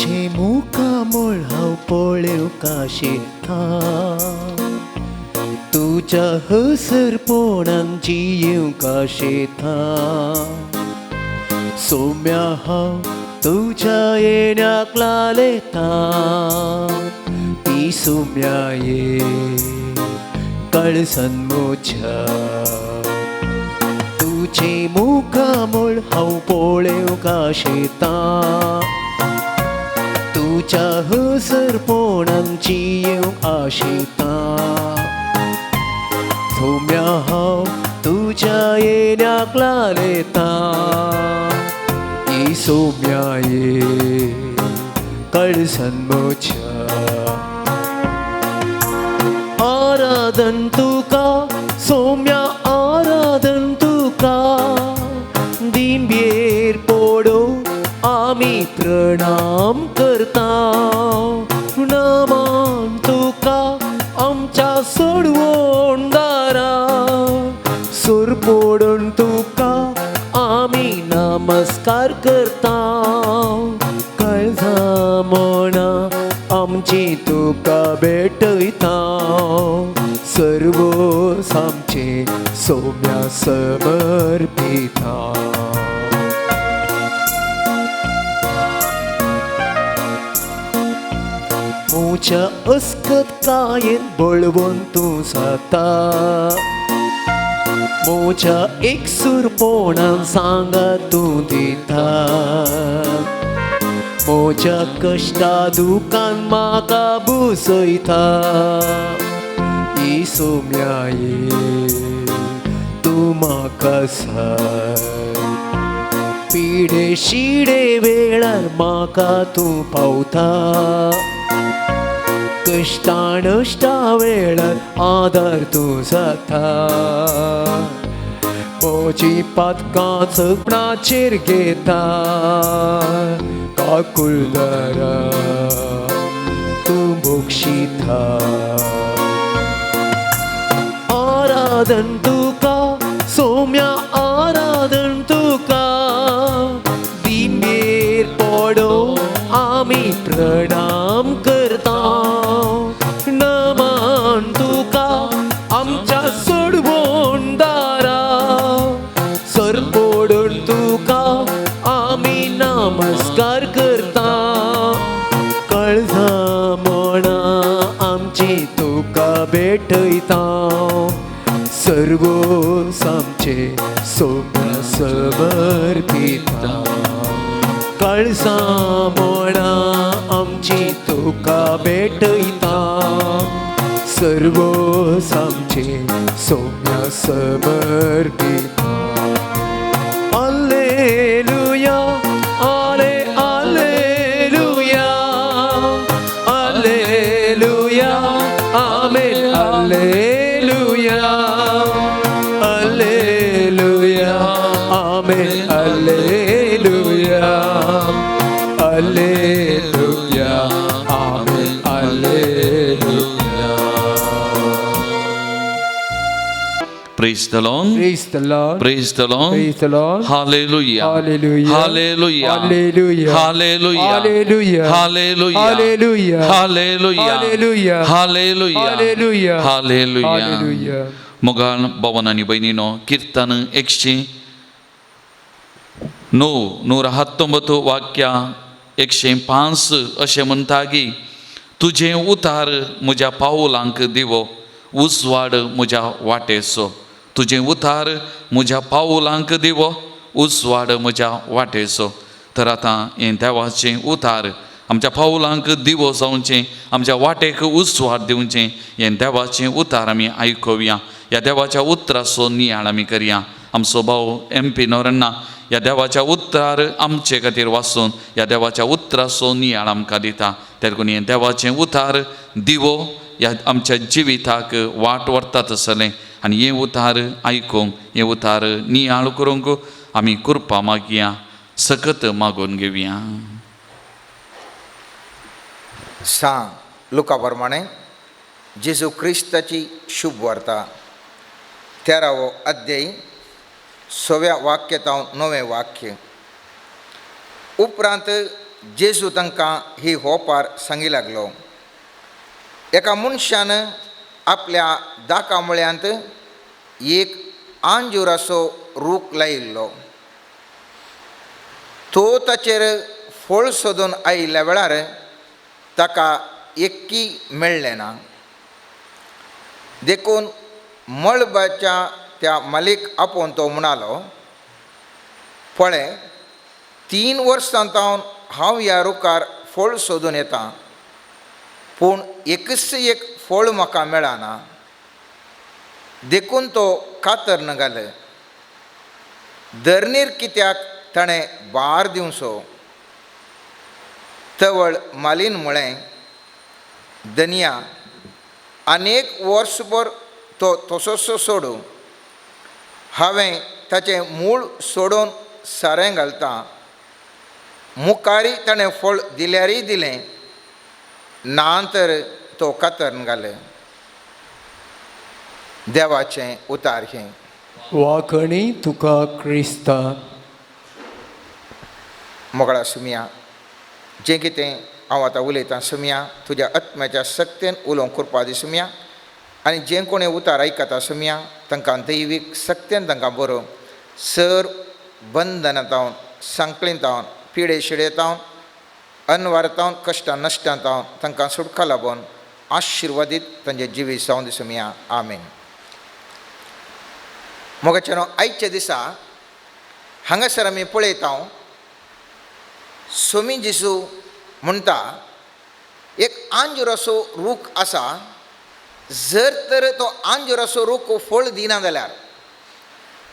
तुझे मुखामोळ हांव पळेव काशेता तुझ्या हसरपणान जियेव काशेता सोम्या हांव तुझ्या येण्याक लालयता ती सोम्या ये कळसन म्हज्या तुझे मुखामोळ हांव पळेव काशेता तुझ्या हसरपणान जियेव आशेता सोम्या हांव तुझ्या येण्याक लालयता ही सोम्या ये कळसन म्हज्या आराधन तुका सोम्या आराधन तुका दिंबेर पडो आमी प्रणाम करता नमन तुका आमच्या सोडवणदारा सुर पडून तुका आमी नमस्कार करता काळजा मना आमची तुका भेटयता सर्व आमचे सोम्या समर्पिता म्हज्या अस्कत कायेन बळवून तूं जाता म्हज्या एकसुरपणान सांगा तूं दिता म्हज्या कश्टा दुखान म्हाका बुसयता ही सोम्या ये तूं म्हाका सांग पिडे शिडे वेळार म्हाका तूं पावता कश्टानश्टा वेळार आदार तूं जाता म्हजी पातकां जपणाचेर घेता काकुळदारा तूं मोक्षिता आराधन तुका सोम्या आराधन तुका दिंबेर पडो आमी प्रणाम करता नमन तुका आमच्या सोडवणदारा सर पडून तुका आमी नमस्कार करता काळजा मना आमची तुका भेटयता सर्व आमचे सोम्या समर्पिता काळजा मना आमची तुका भेटयता सर्व आमचे Saumya समर्पिता Alleluia, Alleluia, Alleluia, Amen, Alleluia, Alleluia, Amen, Alleluia, Alleluia, Amen, Alleluia. Praise the Lord. Praise the Lord. Praise the Lord. Praise the Lord. Hallelujah. Hallelujah. Hallelujah. Hallelujah. Hallelujah. Hallelujah. Hallelujah. Hallelujah. Hallelujah. Hallelujah. Hallelujah. Hallelujah. Hallelujah. Hallelujah. मोगाळ भावांनो आनी भयणीनो कीर्तन 109 वाक्या 105 अशें म्हणटा की तुझे उतार म्हज्या पावलांक दिवो उजवाड म्हज्या वाटेचो तुझे उतार म्हज्या पावलांक दिवो उजवाड म्हज्या वाटेचो तर आतां हें देवाचें उतार आमच्या पावलांक दिवो जावचें आमच्या वाटेक उजवाड दिवचें हें देवाचें उतार आमी आयकुया ह्या देवाच्या उतराचो नियाळ आमी करया आमचो भाव MP नोरण्णा ह्या देवाच्या उतरार आमचे खातीर वाचून ह्या देवाच्या उतराचो नियाळ आमकां दिता त्या लागून हें देवाचें उतार दिवो ह्या आमच्या जिविताक वाट व्हरतात आसलें आनी हें उतार आयकूंक हें उतार नियाळ करूंक आमी कृपा मागया सकत मागून घेवया सांग लुका प्रमाणे जेजू क्रिस्ताची शुभ वार्ता 13वो अध्याय 6व्या वाक्यात 9वें वाक्य उपरांत जेजू तांकां ही होपार सांगी लागलो. एका मनशान आपल्या दाका मुळ्यांत एक आंजुराचो रूख लायिल्लो. तो ताचेर फळ सोदून आयिल्ल्या वेळार ताका एक्की मेळ्ळें ना. देखून मळबाच्या त्या मालीक आपोवन तो म्हणालो, पळय, 3 वर्सां जावन हांव ह्या रुखार फळ सोदून येतां, पूण एकच एक फळ म्हाका मेळना. देखून तो कातर न घाल. धरणीर कित्याक ताणें भार दिवचो. तवळ मालीन म्हळें, धनिया, आनेक वर्सभर तो तसोच सोडूं. हांवें ताचें मूळ सोडून सारें घालतां. मुखारी ताणें फळ दिल्यारय दिलें, नांतर तो कातरन घाल. देवाचें उतार हें. वाखणी तुका क्रिस्ता. मोगळा सुमिया, जें कितें हांव आतां उलयतां सुमिया, तुज्या आत्म्याच्या सक्तीन उलोवंक कृपा दी सुमिया. आनी जें कोणें उतार आयकता सुमिया, तांकां दैवीक सक्तीन तांकां बरो सर बंधनांतावन, सांकळींतावन, पिडे शिडेतावन, अनवारतावन, कश्टां नश्टांतावन तांकां सुटका लाबोवन आशिर्वादीत तांचें जिवीत जावं दी सुमिया. आमीन. मोगाचेनो आयच्या दिसा हांगासर आमी पळयता स्वामी जेजू म्हणटा, एक आंजुराचो रूख आसा. जर तर तो आंजुराचो रूख फळ दिना जाल्यार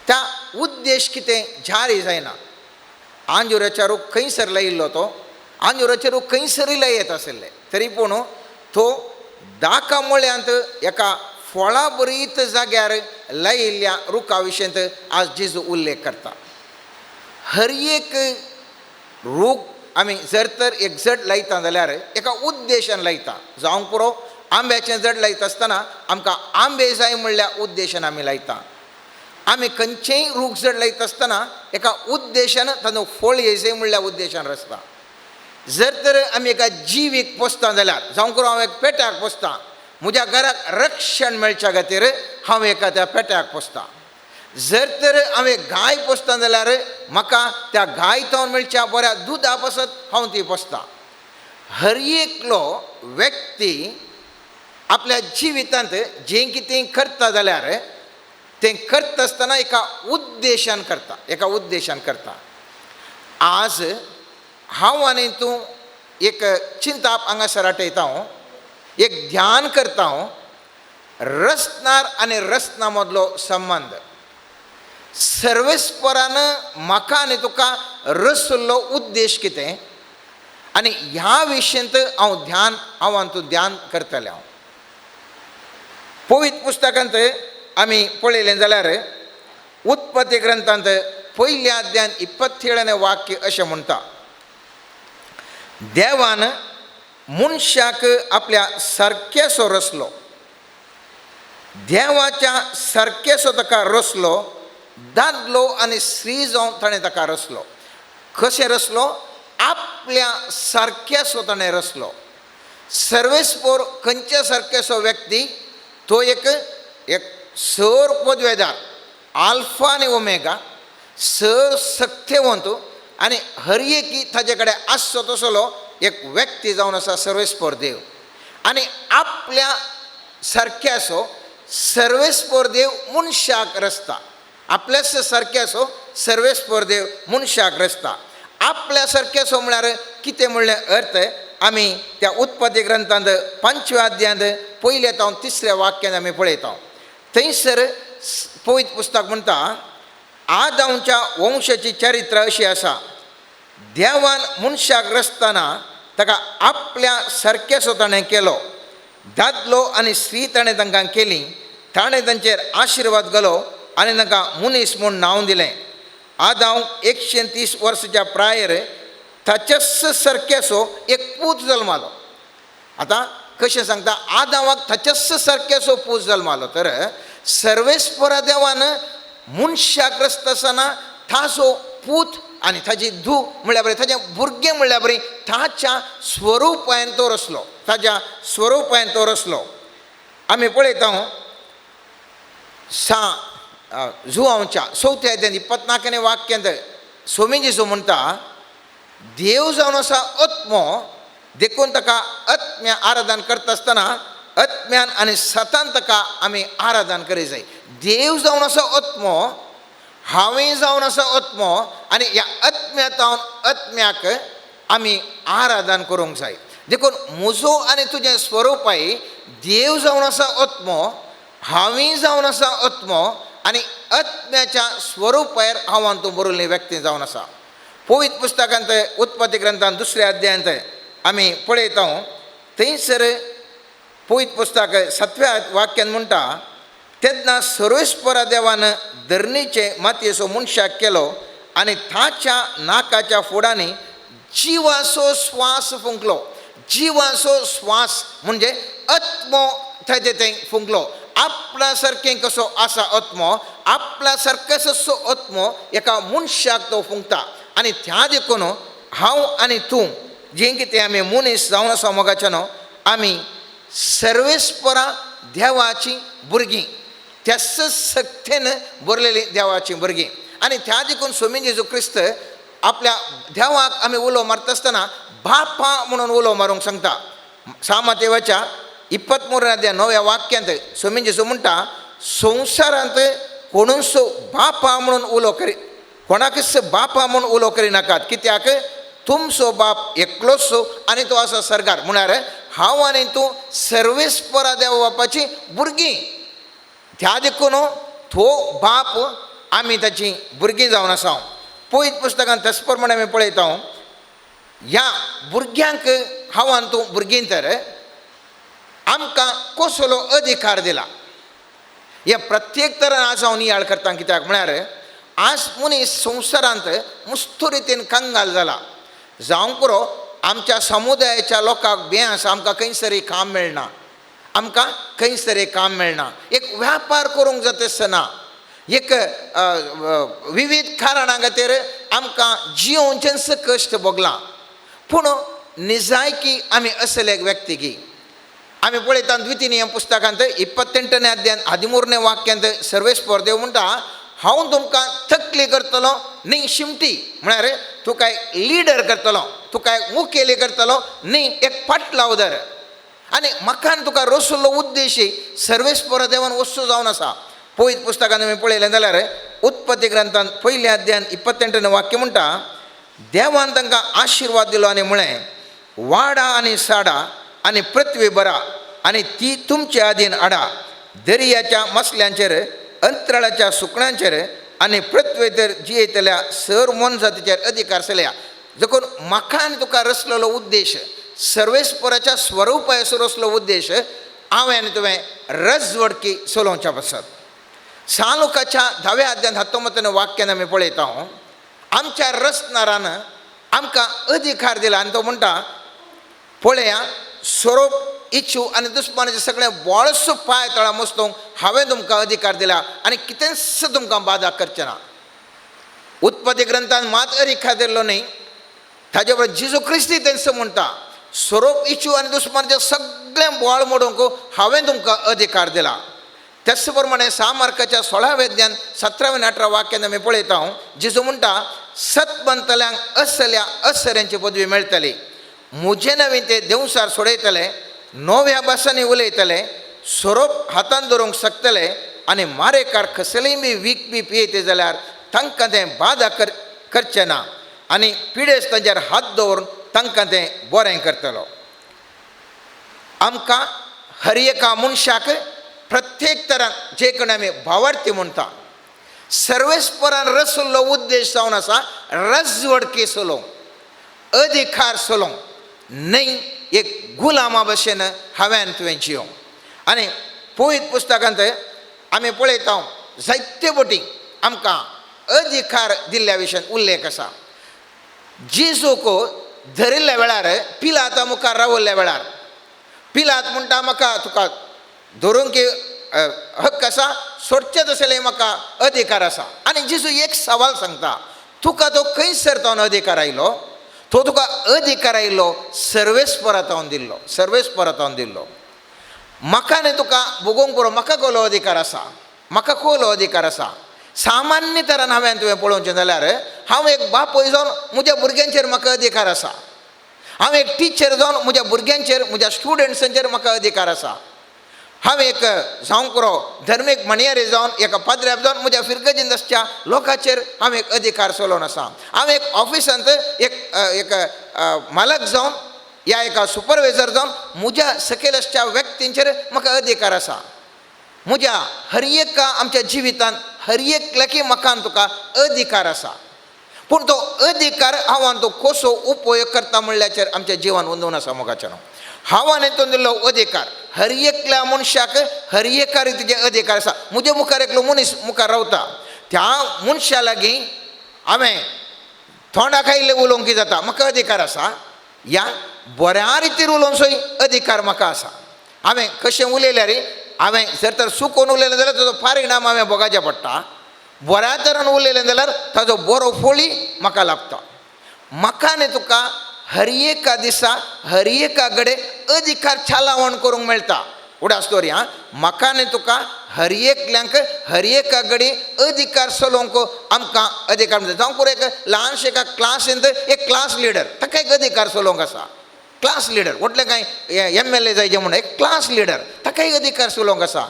त्या उद्देश कितें जारी जायना. आंजुराच्या रूख खंयसर लायिल्लो तो, आंजुराचे रूख खंयसरी लायत आशिल्ले, तरी पूण तो दाका मुळ्यांत एका फळा बरीत जाग्यार लायिल्ल्या रुखा विशयंत आज जेजू उल्लेख करता. हर एक रूख आमी जर तर एक जड लायता जाल्यार एका उद्देशान लायता. जावंक पुरो आंब्याचें जड लायता आसतना आमकां आंबे जाय म्हणल्या उद्देशान आमी लायता. आमी खंयचेंय रूख जड लायता आसतना एका उद्देशान तातूंत फळ येयचें म्हणल्या उद्देशान रचता. जर तर आमी एका जिवीक पोसता जाल्यार, जावंक पुरो हांव एक पेट्याक पोसतां, म्हज्या घराक रक्षण मेळच्या खातीर हांव एका त्या पेट्याक पोसतां. जर तर हांव एक गाय पोसतां जाल्यार म्हाका त्या गाय तावन मेळच्या बऱ्या दुदा पासत हांव ती पोसतां. हर एकलो व्यक्ती आपल्या जिवितांत जें कितें करता जाल्यार तें करता आसतना एका उद्देशान करता, एका उद्देशान करता. आज हांव आनी तूं एक चिंता हांगासर आटयता, एक ध्यान करता, रचनार आनी रचना मदलो संबंध. सर्वेस्परान म्हाका आनी तुका रचल्लो उद्देश कितें, आनी ह्या विशयंत हांव आनी तूं ध्यान करतले. पवित्र पुस्तकांत आमी पळयलें जाल्यार उत्पत्ती ग्रंथांत 1 अध्यायान 27वें वाक्य अशें म्हणटा, देवान मनशाक आपल्या सारकेसो रचलो. देवाच्या सारकेसो ताका रचलो. दादलो आनी स्त्री जावन ताणें ताका रचलो. कशें रचलो? आपल्या सारकेसो ताणें रचलो. सर्वेस्पोर खंयच्या सारकेसो व्यक्ती? तो एक सर पदवेदार, आल्फा आनी ओमेगा, सर सत्यवंत आनी हर एकी ताजे कडेन आसचो तसलो एक व्यक्ती जावन आसा सर्वेस्पोर देव. आनी आपल्या सारक्याचो सर्वेस्पोर देव मनशाक रचता. आपल्याच सारक्याचो सर्वेस्पोर देव मनशाक रचता. आपल्या सारक्याचो म्हळ्यार कितें म्हणलें अर्थ आमी त्या उत्पत्ती ग्रंथांत 5व्या अध्यायांत 1 तावन 3 वाक्यान आमी पळयता. थंयसर पवित्र पुस्तक म्हणटा, आदामच्या वंशाची चरित्र अशी आसा. देवान मनशाक रचतना ताका आपल्या सारकेसो ताणें केलो. दादलो आनी स्त्री ताणें तांकां केली. ताणें तांचेर आशिर्वाद घालो आनी तांकां मनीस म्हूण नांव दिलें. आदाम 130 वर्साच्या प्रायर ताच्याच सारकेसो एक पूत जल्मालो. आतां कशें सांगता, आदामाक ताच्याच सारकेसो पूत जल्मालो. तर सर्वेस्परा देवान मनशाक रचता आसतना ताजो पूत आनी ताची धू म्हळ्या बरें ताचें भुरगें म्हळ्या बरें ताच्या स्वरुपान तो रचलो, ताच्या स्वरुपान तो रचलो. आमी पळयता जुआंवच्या 4थ्या अध्यायान 24वें वाक्यांत स्वामी जेजू म्हणटा, देव जावन आसा आत्मो, देखून ताका आत्म्या आराधन करता आसतना आत्म्यान आनी सतान ताका आमी आराधन करी जाय. देव जावन आसा आत्मो, हांवें जावन आसा आत्मो, आनी ह्या आत्म्यातावन आत्म्याक आमी आराधन करूंक जाय. देखून म्हजो आनी तुजें स्वरुपाय देव जावन आसा आत्मो, हांवें जावन आसा आत्मो, आनी आत्म्याच्या स्वरुपायर हांव आनी तूं बरोवलें व्यक्ती जावन आसा. पवित्र पुस्तकांत उत्पत्ती ग्रंथांत 2ऱ्या अध्यायांत आमी पळयता, थंयसर पवित्र पुस्तक 7व्या वाक्यान म्हणटा, तेन्ना सर्वेस्परा देवान धरणीचे मातयेचो मनशाक केलो आनी ताच्या नाकाच्या फुडांनी जिवाचो श्वास फुंकलो. जिवाचो श्वास म्हणजे आत्मो थंय थंय फुंकलो. आपल्या सारकें कसो आसा आत्मो, आपल्या सारकोसो आत्मो एका मनशाक तो फुंकता. आनी त्या देखून हांव आनी तूं जें कितें आमी मनीस जावन आसा मोगाच्यान, आमी सर्वेस्परा देवाची भुरगीं, त्याच सक्तीन बरलेली देवाची भुरगीं. आनी त्या देखून स्वामी जेजू क्रिस्त आपल्या देवाक आमी उलो मारता आसतना बापा म्हणून उलो मारूंक सांगता. सामातेवाच्या 23व्या अध्याय 9व्या वाक्यांत स्वामी जेजू म्हणटा, संवसारांत कोणूच बापा म्हणून उलो करी, कोणाकच बापा म्हणून उलो करिनाकात, कित्याक तुमचो बाप एकलोच आनी तो आसा सर्गार. म्हळ्यार हांव आनी तूं सर्वेस्परा देवा बापाची भुरगीं. त्या देखून तो बाप आमी ताची भुरगीं जावन आसा. पवित्र पुस्तकांत तेच प्रमाणे आमी पळयता, ह्या भुरग्यांक हांव आनी तूं भुरगीं तर आमकां कसलो अधिकार दिला. हे प्रत्येक तरान आज हांव नियाळ करता, कित्याक म्हळ्यार आज मनीस संवसारांत मस्त रितीन कंगाल जाला. जावं पुरो आमच्या समुदायाच्या लोकांक बेस आमकां खंयसरी काम मेळना, आमकां खंयसरी काम मेळना. एक व्यापार करूंक जाता आसतना एक विविध कारणां खातीर आमकां जियोवचेंच कश्ट भोगलां. पूण निजायकी आमी असले एक व्यक्ती आमी पळयता द्वितीय पुस्तकांत 28वें अध्यायान 13वें वाक्यांत सर्वेस्पर देव म्हणटा, हांव तुमकां तकली करतलो न्ही शिमटी. म्हळ्यार तूं काय लिडर करतलो, तूं काय मुखेली करतलो न्ही एक पाटलाव धर. आनी म्हाका तुका रचलो उद्देश सर्वेस्पर देवान वस्तू जावन आसा. पवित्र पुस्तकांत आमी पळयलें जाल्यार उत्पत्ती ग्रंथांत 1ल्या अध्यायान 28वें वाक्य म्हणटा, देवान तांकां आशिर्वाद दिलो आनी म्हळें, वाडा आनी साडा आनी पृथ्वी भरा आनी ती तुमच्या आदीन हाडा. दर्याच्या मसल्यांचेर, अंतराळाच्या सुकण्यांचेर आनी पृथ्वीचेर जियेतल्या सर मनजातीचेर अधिकार चलया. देखून म्हाका आनी तुका रचलेलो उद्देश, सर्वेस्पराच्या स्वरुपायसो रचलो उद्देश हांवें आनी तुवें रजवडकी चलोवच्या पसत. सालुकाच्या 10व्या अध्यायान 19वें वाक्यान आमी पळयता, आमच्या रचणारान आमकां अधिकार दिला आनी तो म्हणटा, पळया स्वरूप इच्छू आनी दुस्मानाचे सगळे बोळस पांय तळा मस्तोवंक हांवें तुमकां अधिकार दिला आनी कितेंच तुमकां बाधा करचें ना. उत्पत्ती ग्रंथान मात अधिकार दिल्लो न्ही, ताजे बरोबर जेजू क्रिस्ती तेंच म्हणटा, स्वरूप इच्छू आनी दुस्मानाचे सगळें बोळ मोडूंक हांवें तुमकां अधिकार दिला. त्याच प्रमाणे सामार्काच्या 16व्या अध्यायान 17 आनी 18 वाक्यान आमी पळयता, जेजू म्हणटा, सतमंतल्यांक असल्या असऱ्यांची पदवी मेळटली. म्हजे नवी ते देवसार सोडयतले, नव्या भासांनी उलयतले, सोरोप हातान धरूंक शकतले आनी मारेकार कसलेय बी वीख बी पियेते जाल्यार तांकां तें बाधा करचें ना आनी पिडेस तांचेर हात दवरून तांकां तें बरें करतलो. आमकां हर एका मनशाक प्रत्येक तरान जे कोण आमी भावार्थी म्हणटा, सर्वेस्परान रचलो उद्देश जावन आसा रजवडकी चलोवंक, अधिकार चलोवंक, न्ही एक गुलामा भशेन हांवें तुवें जियोंक. आनी पवित्र पुस्तकांत आमी पळयता जायते फावटी आमकां अधिकार दिल्ल्या विशयान उल्लेख आसा. जेजूक धरिल्ल्या वेळार पिलाता मुखार रावल्ल्या वेळार पिलात म्हणटा, म्हाका तुका धरूंक हक्क आसा, सोडचें तसलें म्हाका अधिकार आसा. आनी जेजू एक सवाल सांगता, तुका तो खंयसर तो अधिकार आयलो, तो तुका अधिकार आयलो सर्वेस्परांतावन दिल्लो, सर्वेस्परांतावन दिल्लो. म्हाका न्ही तुका भोगोंक पुरो, म्हाका कसलो अधिकार आसा, म्हाका कसलो अधिकार आसा. सामान्य तरान हांवें तुवें पळोवचें जाल्यार हांव एक बापूय जावन म्हज्या भुरग्यांचेर म्हाका अधिकार आसा. हांव एक टिचर जावन म्हज्या भुरग्यांचेर, म्हज्या स्टुडंट्सांचेर म्हाका अधिकार आसा. हांव एक जावंक पुरो धर्मीक म्हणयारे जावन, एका पाद्र्याप जावन म्हज्या फिरगजिंदसच्या लोकांचेर हांव एक अधिकार चलोवन आसा. हांव एक ऑफिसांत एक मालक जावन या एका सुपरवायझर जावन म्हज्या सकयल आसच्या व्यक्तींचेर म्हाका अधिकार आसा. म्हज्या हर एका आमच्या जिवितांत हर एकल्याकी म्हाका तुका अधिकार आसा. पूण तो अधिकार हांव तो कसो उपयोग करता म्हणल्याचेर आमच्या जिवान वंदून आसा. मोगाचें हांवान तो दिल्लो अधिकार हर एकल्या मनशाक हर एका रितीचे अधिकार आसा. म्हजे मुखार एकलो मनीस मुखार रावता, त्या मनशा लागीं हांवें थोंडा खायिल्लें उलोवंक कितें जाता, म्हाका अधिकार आसा. या बऱ्या रितीन उलोवनसोय अधिकार म्हाका आसा. हांवें कशें उलयल्यार, हांवें जर तर चुकोवन उलयलें जाल्यार ताजो परिणाम हांवें भोगचें पडटा. बऱ्या तरेन उलयलें जाल्यार ताजो बरो फळी म्हाका लागता. म्हाका न्ही तुका हर एका दिसा हर एका कडेन अधिकार छालावण करूंक मेळटा. उडास दवरी हां, म्हाका न्ही तुका हर एकल्यांक हर एका कडेन अधिकार चलोवंक आमकां अधिकार मेळटा. जावं पुरो एक ल्हानशे एका क्लासींत एक क्लास लिडर, ताका एक अधिकार चलोवंक आसा. क्लास लिडर व्हडलें कांय MLA जायचें म्हणून एक क्लास लिडर, ताका एक अधिकार चलोवंक आसा.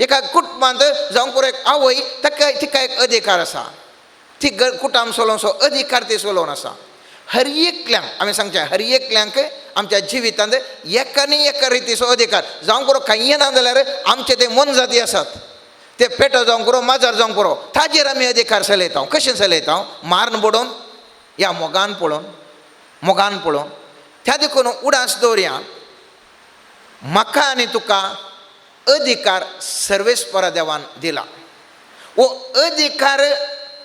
एका कुटुंबांत जावं पुरो एक आवय, तिका एक अधिकार आसा. ती कुटुंब चलोवचो अधिकार ती चलोवन आसा. हर एकल्यांक हांवें सांगचें, हर एकल्यांक आमच्या जिवितांत एका न्ही एका रितीचो अधिकार. जावं पुरो कांय ना जाल्यार आमचे ते मन जाती आसात, ते पेटो जावंक पुरो माजर जावंक पुरो, ताजेर आमी अधिकार चलयता. कशें चलयता? मारून पडोवन या मोगान पळोवन. त्या देखून उडास दवरया, म्हाका आनी तुका अधिकार सर्वेस्परा देवान दिला. वो अधिकार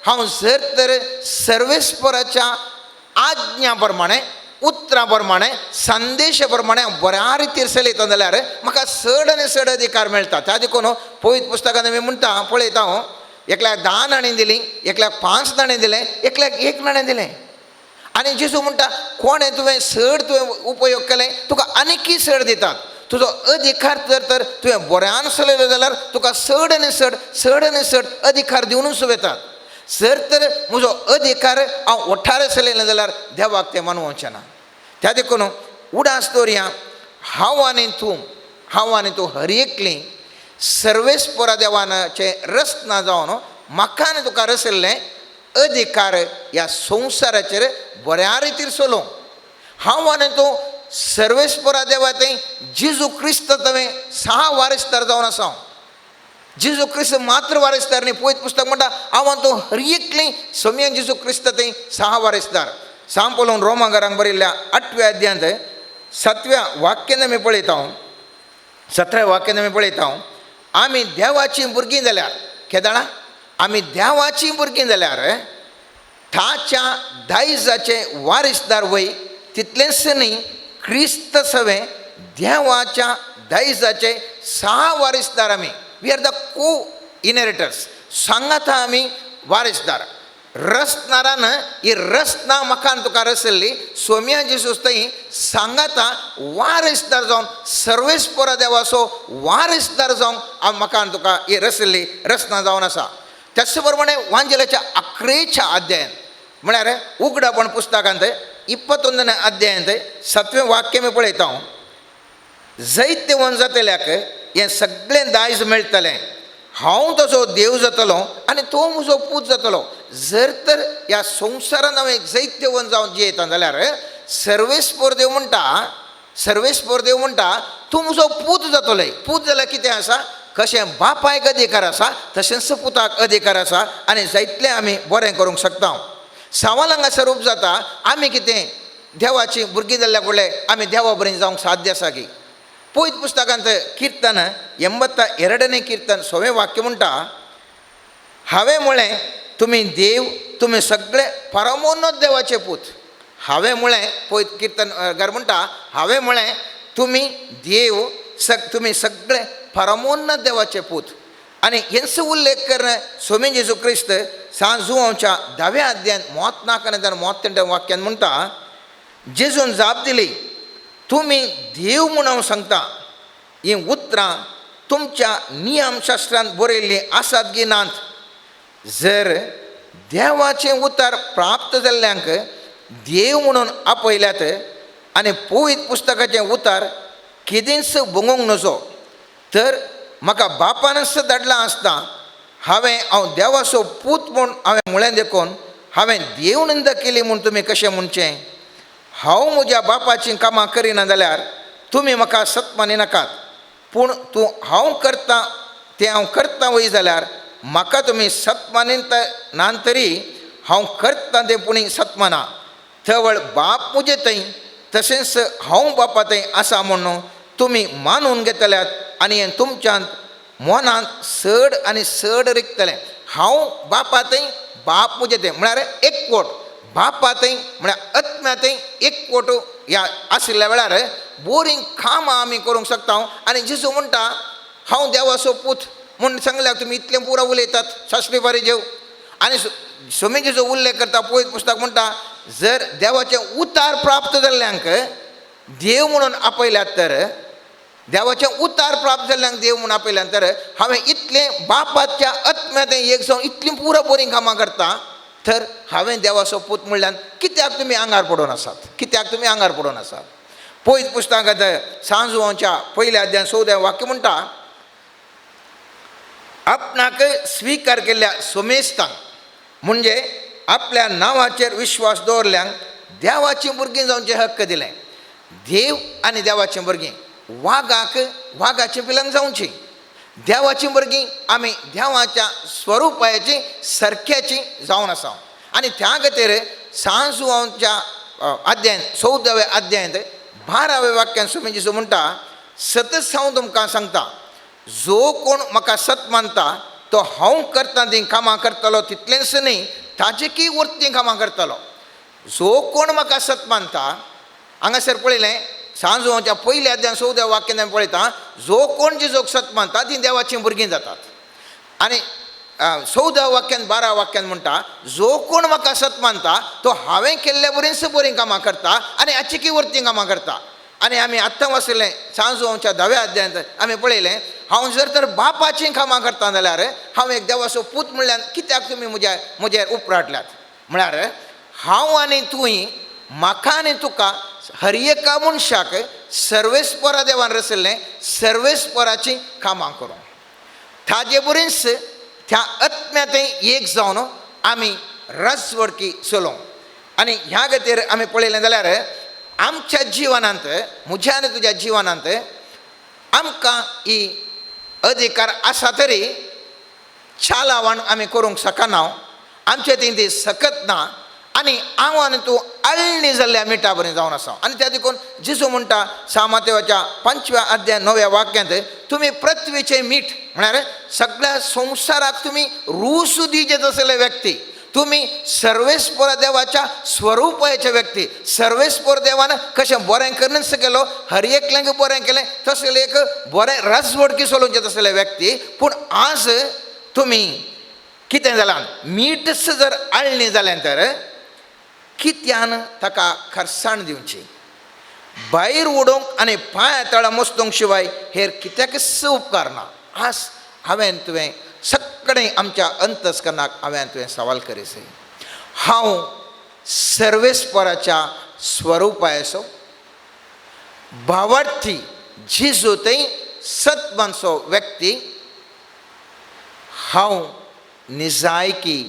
हांव जर तर सर्वेस्पराच्या आज्ञा प्रमाणे, उतरां प्रमाणे, संदेशा प्रमाणे बऱ्या रितीन चलयता जाल्यार म्हाका चड आनी चड अधिकार मेळटा. त्या देखून पवित्र पुस्तकांत आमी म्हणटा, पळयता हांव, एकल्याक 10 नाणीं दिलीं, एकल्याक 5 नाणें दिलें, एकल्याक 1 नाणें दिलें. आनी जेजू म्हणटा, कोणें तुवें चड उपयोग केलें तुका आनीकय चड दितात. तुजो अधिकार जर तर तुवें बऱ्यान चलयलो जाल्यार तुका चड आनी चड अधिकार दिवनूच वेतात. जर तर म्हजो अधिकार हांव ओठार चलयलें जाल्यार देवाक तें मानवचें ना. त्या देखून उडास दवरया, हांव आनी तूं हर एकलीं सर्वेस्परा देवानाचे रस्ना जावन म्हाका आनी तुका रचयल्लें अधिकार ह्या संवसाराचेर बऱ्या रितीन चलोवंक. हांव आनी तूं सर्वेस्परा देवा थंय जेजू क्रिस्त तुवें 6 वारिसदार जावन आसा. जेजू क्रिस्त मात्र वारिसदार न्ही. पवित्र पुस्तक म्हणटा हांव आनी तूं हर एकलीं सोम्यान जेजू क्रिस्त थंय 6 वारिसदार. सांग पळोवन रोमाकारांक बरयल्ल्या 8व्या अध्यायांत 7व्या वाक्यान आमी पळयता, 17व्या वाक्यान आमी पळयता, आमी देवाचीं भुरगीं जाल्यार, केदाळा आमी देवाचीं भुरगीं जाल्यार ताच्या दायजाचे वारिसदार वय, तितलेंच न्ही क्रिस्त सवें देवाच्या दायजाचे 6 वारिसदार आमी. वी आर द को इनहेरिटर्स. सांगाता आमी वारिसदार. रचनारान ही रचना म्हाका तुका रचयल्ली. सोम्या जेजूस थंय सांगाता वारिसदार जावन सर्वेस्परा देवाचो वारिसदार जावन म्हाका तुका ही रचयल्ली रचना जावन आसा. त्याच प्रमाणे वांजेलाच्या 11वेच्या अध्यायान म्हळ्यार उगडापण पुस्तकांत 21व्या अध्यायांत 7वें वाक्य मी पळयता, जायते वन जातल्याक हें सगळें दायज मेळटलें. हांव ताचो देव जातलो आनी तो म्हजो पूत जातलो. जर तर ह्या संवसारांत हांव एक जायते वन जावन जियेता जाल्यार सर्वेस्पर देव म्हणटा तूं म्हजो पूत जातलो. पूत जाल्यार कितें आसा? कशें बापायक अधिकार आसा तशेंच पुताक अधिकार आसा आनी जायतलें आमी बरें करूंक शकता. सवाल हांगा स्वरूप जाता, आमी कितें देवाची भुरगीं जाल्ल्या फुडें आमी देवा बरें जावंक साध्य आसा की? पवित्र पुस्तकांत किर्तन 82वें किर्तन 6वें वाक्य म्हणटा, हांवें म्हळें तुमी देव, तुमी सगळे परमोन्नत देवाचे पूत. हांवें म्हळें, पवित्र किर्तनकार म्हणटा, हांवें म्हळें तुमी देव, तुमी सगळे परमोन्नत देवाचे पूत. आणि यांचा उल्लेख करणं स्वामी जेजू ख्रिस्त सांजुवांच्या 10व्या अध्यायात 34 आणि 38 वाक्यात म्हणता, जेजून जाप दिली, तुम्ही देव म्हणून सांगता, ही उतरां तुमच्या नियमशास्त्रांत बरयल्लीं आसात की नात. जर देवाचे उतार प्राप्त जाल्ल्यांक देव म्हणून आपयल्यात आनी पवित्र पुस्तकाचे उतार केदींच बगोवंक नजो, तर म्हाका बापानच धाडला आसता हांव देवाचो पूत म्हूण हांवें म्हळें देखून हांवें देव निंदा केली म्हूण तुमी कशें म्हणचें. हांव म्हज्या बापाचीं कामां करिना जाल्यार तुमी म्हाका सत्मानी नाकात, पूण तूं हांव करतां तें हांव करतां वय जाल्यार म्हाका तुमी सत्मानीत ना तरी हांव करतां तें पुणी सत्माना. थवळ बाप म्हजे थंय तशेंच हांव बापा थंय आसा म्हणून तुमी मानून घेतल्यात आनी हें तुमच्यान मनांत चड आनी चड रिगतलें. हांव बापा थंय बाप म्हजे थंय म्हळ्यार एकवट, बापा थंय म्हळ्यार आत्म्या थंय एकवट ह्या आशिल्ल्या वेळार बोरीं कामां आमी करूंक शकता. आनी जेजू म्हणटा हांव देवाचो पूत म्हूण सांगल्यार तुमी इतलें पुरो उलयतात शास्त्री फारीजेव. आनी स्वामी जेजू उल्लेख करता, पवित्र पुस्तक म्हणटा, जर देवाचे उतार प्राप्त जाल्ल्यांक देव म्हणून आपयल्यात, तर देवाचे उतार प्राप्त जाल्ल्यांक देव म्हणून आपयल्यात, तर हांवें इतलें बापाच्या आत्म्यात एक जावन इतलीं पुरो बरीं कामां करता, तर हांवें देवाचो पूत म्हणल्यान कित्याक तुमी आंगार पडून आसात, कित्याक तुमी आंगार पडून आसात. पवित्र पुस्तकांत सांजुवांच्या 1 अध्याय 14 वाक्य म्हणटा, आपणाक स्वीकार केल्ल्या सोमेस्तांक म्हणजे आपल्या नांवाचेर विश्वास दवरल्यांक देवाचीं भुरगीं जावंचे हक्क दिलें. देव आनी देवाचीं भुरगीं वागाचीं पिलांक जावची. देवाचीं भुरगीं आमी देवाच्या स्वरुपाची सारक्याची जावन आसा. आनी त्या खातीर सांजुवांच्या अध्यायान 14व्या अध्यायांत 12व्या वाक्यान स्वामी जेजू म्हणटा, सतत हांव तुमकां सांगता, जो कोण म्हाका सत मानता तो हांव करता तीं कामां करतलो, तितलेंच न्ही ताजेकी वर्तीं कामां करतलो. जो कोण म्हाका सत मानता, हांगासर पळयलें सांजुवांच्या 1 अध्याय 14व्या वाक्यान आमी पळयता, जो कोण जेजूक सत मानता तीं देवाचीं भुरगीं जातात. आनी 14व्या वाक्यान 12व्या वाक्यान म्हणटा, जो कोण म्हाका सत मानता तो हांवें केल्ल्या बरींच बरीं कामां करता आनी हाचीकी वर्तीं कामां करता. आनी आमी आत्तां वाचलें सांजुवांच्या 10व्या अध्यायांत आमी पळयलें, हांव जर तर बापाचीं कामां करता जाल्यार हांव एक देवाचो पूत म्हणल्यान कित्याक तुमी म्हजेर उपराटल्यात. म्हळ्यार हांव आनी तुयी म्हाका आनी तुका हर एका मनशाक सर्वेस्परा देवान रचयल्लें सर्वेस्पराचीं कामां करूं. ताजे बरींच त्या आत्म्यातय एक जावन आमी राजवडकी चलोवं. आनी ह्या खातीर आमी पळयलें जाल्यार आमच्या जिवनांत, म्हज्या आनी तुज्या जिवनांत आमकां ही अधिकार आसा तरी चालावण आमी करूंक शकना, आमचे थंय ती सकत ना. आनी हांव आनी तूं आळणी जाल्ल्या मिठा बरें जावन आसा. आनी त्या देखून जेजू म्हणटा सामातेवाच्या 5व्या अध्याय 9व्या वाक्यांत, तुमी पृथ्वीचें मीठ म्हळ्यार सगळ्या संवसाराक तुमी रूस दित आसले व्यक्ती, तुमी सर्वेस्पर देवाच्या स्वरुपाचे व्यक्ती. सर्वेस्पर देवान कशें बरें करनच केलो, हर एकल्यांक बरें केलें, तसलें एक बरें राजवडकी चलोवचे तसले व्यक्ती. पूण आज तुमी कितें जालां, मीठच जर आळणी जालें तर कित्यान ताका खरसाण दिवची, भायर उडोवंक आनी पांया तळा मस्तोवंक शिवाय हेर कित्याकच उपकार ना. आज हांवें तुवें सगळें आमच्या अंतस्करणाक हांवें तुवें सवाल करीसय, हांव सर्वेस्पराच्या स्वरुपाचो भावार्थी जेजू थंय सत्मानचो व्यक्ती, हांव निजायकी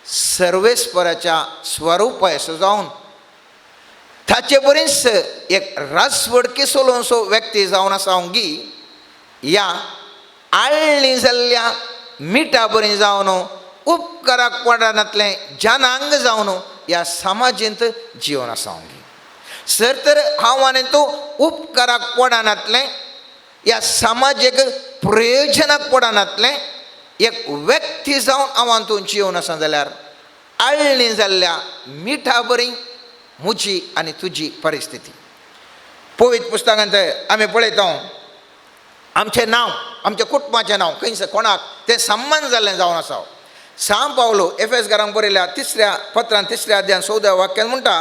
सर्वेस्पराच्या स्वरुपाचो जावन ताचे बरेंच एक राजवडकी चलोवचो व्यक्ती जावन आसा हांव ह्या आळणी जाल्ल्या मिठा बरीं जावन उपकाराक पडनातलें जनांग जावन ह्या समाजींत जिवन आसा हांव. सर तर हांव आनी तूं उपकाराक पडनातलें, ह्या समाजीक प्रयोजनाक पडनातलें एक व्यक्ती जावन हांव आनी तूं जिवन आसा जाल्यार आळणी जाल्ल्या मिठा बरीं म्हजी आनी तुजी परिस्थिती. पवित्र पुस्तकांत आमी पळयता आमचें नांव आमच्या कुटुंबाचें नांव खंयसर कोणाक तें सन्मान जाल्लें जावन आसा. सांब पावलो एफेसकारांक बरयल्या 3ऱ्या पत्रांत 3ऱ्या अध्यायान 14व्या वाक्यान म्हणटा,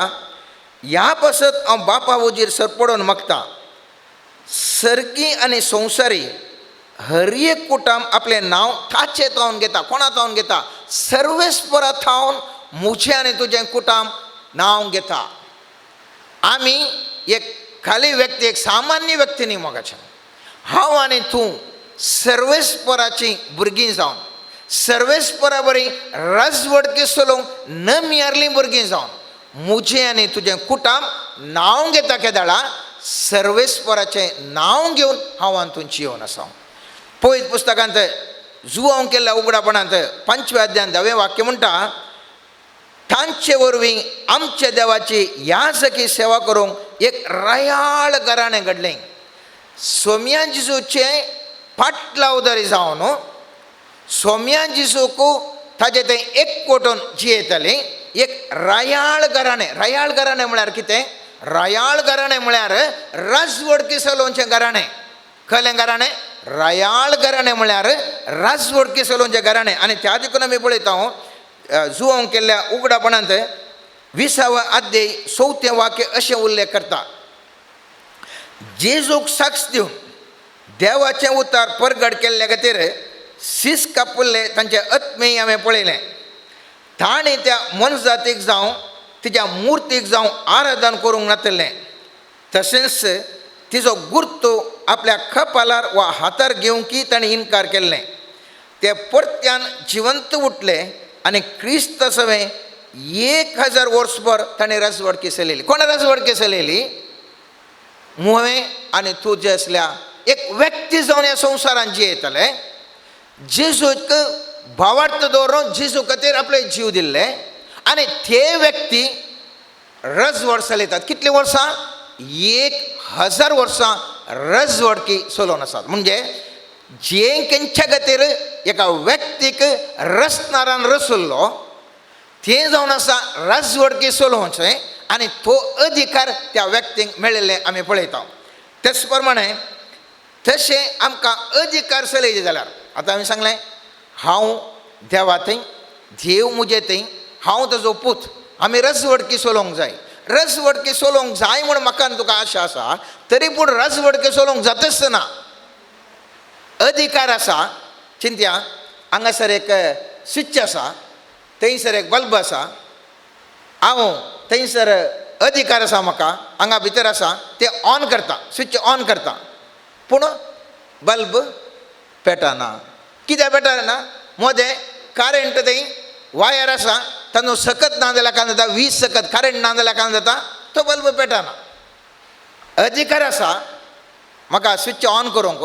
ह्या पासत हांव बापा वजीर सरपडोवन मागता, सर्गी आनी संवसारी हर एक कुटाम आपलें नांव ताचे थावन घेता. कोणा थावन घेता? सर्वेस्परा थावन मुझें आनी तुजें कुटाम नांव घेता. आमी एक खाली व्यक्ती, एक सामान्य व्यक्ती न्ही मोगाचें. हांव आनी तूं सर्वेस्पराचीं भुरगीं जावन, सर्वेस्परा बरी राजवडकी चलोवंक न मियारलीं भुरगीं जावन मुझें आनी तुजें कुटाम नांव घेता केदाळा सर्वेस्पराचें नांव घेवन हांव आनी तूं जियोन आसा. पळयत पुस्तकांत जुवांक केल्ल्या उगडापणांत 5व्या अध्यायान 10वें वाक्य म्हणटा, तांचे वरवीं आमच्या देवाची याजकी सेवा करूंक एक रयाळ घराणें घडलें. सोम्या जिजूचे फाटलावदारी जावन सोम्या जिजूक ताजे तें एक कोटून जियेतलें एक रयाळ घराणें. रयाळ घराणें म्हळ्यार कितें? रयाळ घराणें म्हळ्यार राजवडकी चलोवचें घराणें. खंयलें घराणें? रयाळ घराणें म्हळ्यार राजवडकी चलोवचें घराणें. आनी त्या देखून आमी पळयता जुवांक केल्ल्या उगडापणांत 20व्या अध्याय 4थें वाक्य अशें उल्लेख करता, जेजूक साक्ष दिवन देवाचें उतार परगट केल्ले खातीर शीस कापुल्ले तांचें आत्मेय हांवें पळयलें. ताणें त्या मनजातीक जावं तिच्या मुर्तीक जावं आराधन करूंक नातलें. तशेंच तिजो गुर्तो आपल्या कपालार वा हातार घेवंकय ताणें इन्कार केल्लें. ते परत्यान जिवंत उठले आनी क्रिस्त सवें 1000 वर्सभर ताणें राजवडकी चलयली. कोणा राजवडकी चलयली? मुहें आनी तूं जे असल्या एक व्यक्ती जावन ह्या संवसारांत जियेतले. जेजूक भावार्थ दवरून जेजू खातीर आपले जीव दिल्ले आनी ते व्यक्ती राजवड चलयतात. कितलीं वर्सां? 1000 वर्सां राजवडकी चलोवन आसात. म्हणजे जे खंयच्या खातीर एका व्यक्तीक रचणारान रचल्लो तें जावन आसा राजवडकी चलोवचें आनी तो अधिकार त्या व्यक्तीक मेळिल्ले आमी पळयता. तेच प्रमाणे तशें आमकां अधिकार चलयचे जाल्यार आतां हांवें सांगलें हांव देवा थंय, देव मुजे थंय, हांव ताजो पूत. आमी राजवडकी चलोवंक जाय. राजवडकी चलोवंक जाय म्हूण म्हाका आनी तुका आशा आसा, तरी पूण राजवडकी चलोवंक जाताच ना. अधिकार आसा. चिंत्या, हांगासर एक स्विच आसा, थंयसर एक बल्ब आसा. हांव थंयसर अधिकार आसा म्हाका, हांगा भितर आसा तें ऑन करता, स्विच ऑन करता, पूण बल्ब पेटना. कित्याक पेटना? मदें करंट थंय वायर आसा, तांदूळ सकत ना जाल्यार काय जाता, वीज सकत करंट ना जाल्यार काय जाता, तो बल्ब पेटना. अधिकार आसा म्हाका स्विच ऑन करूंक,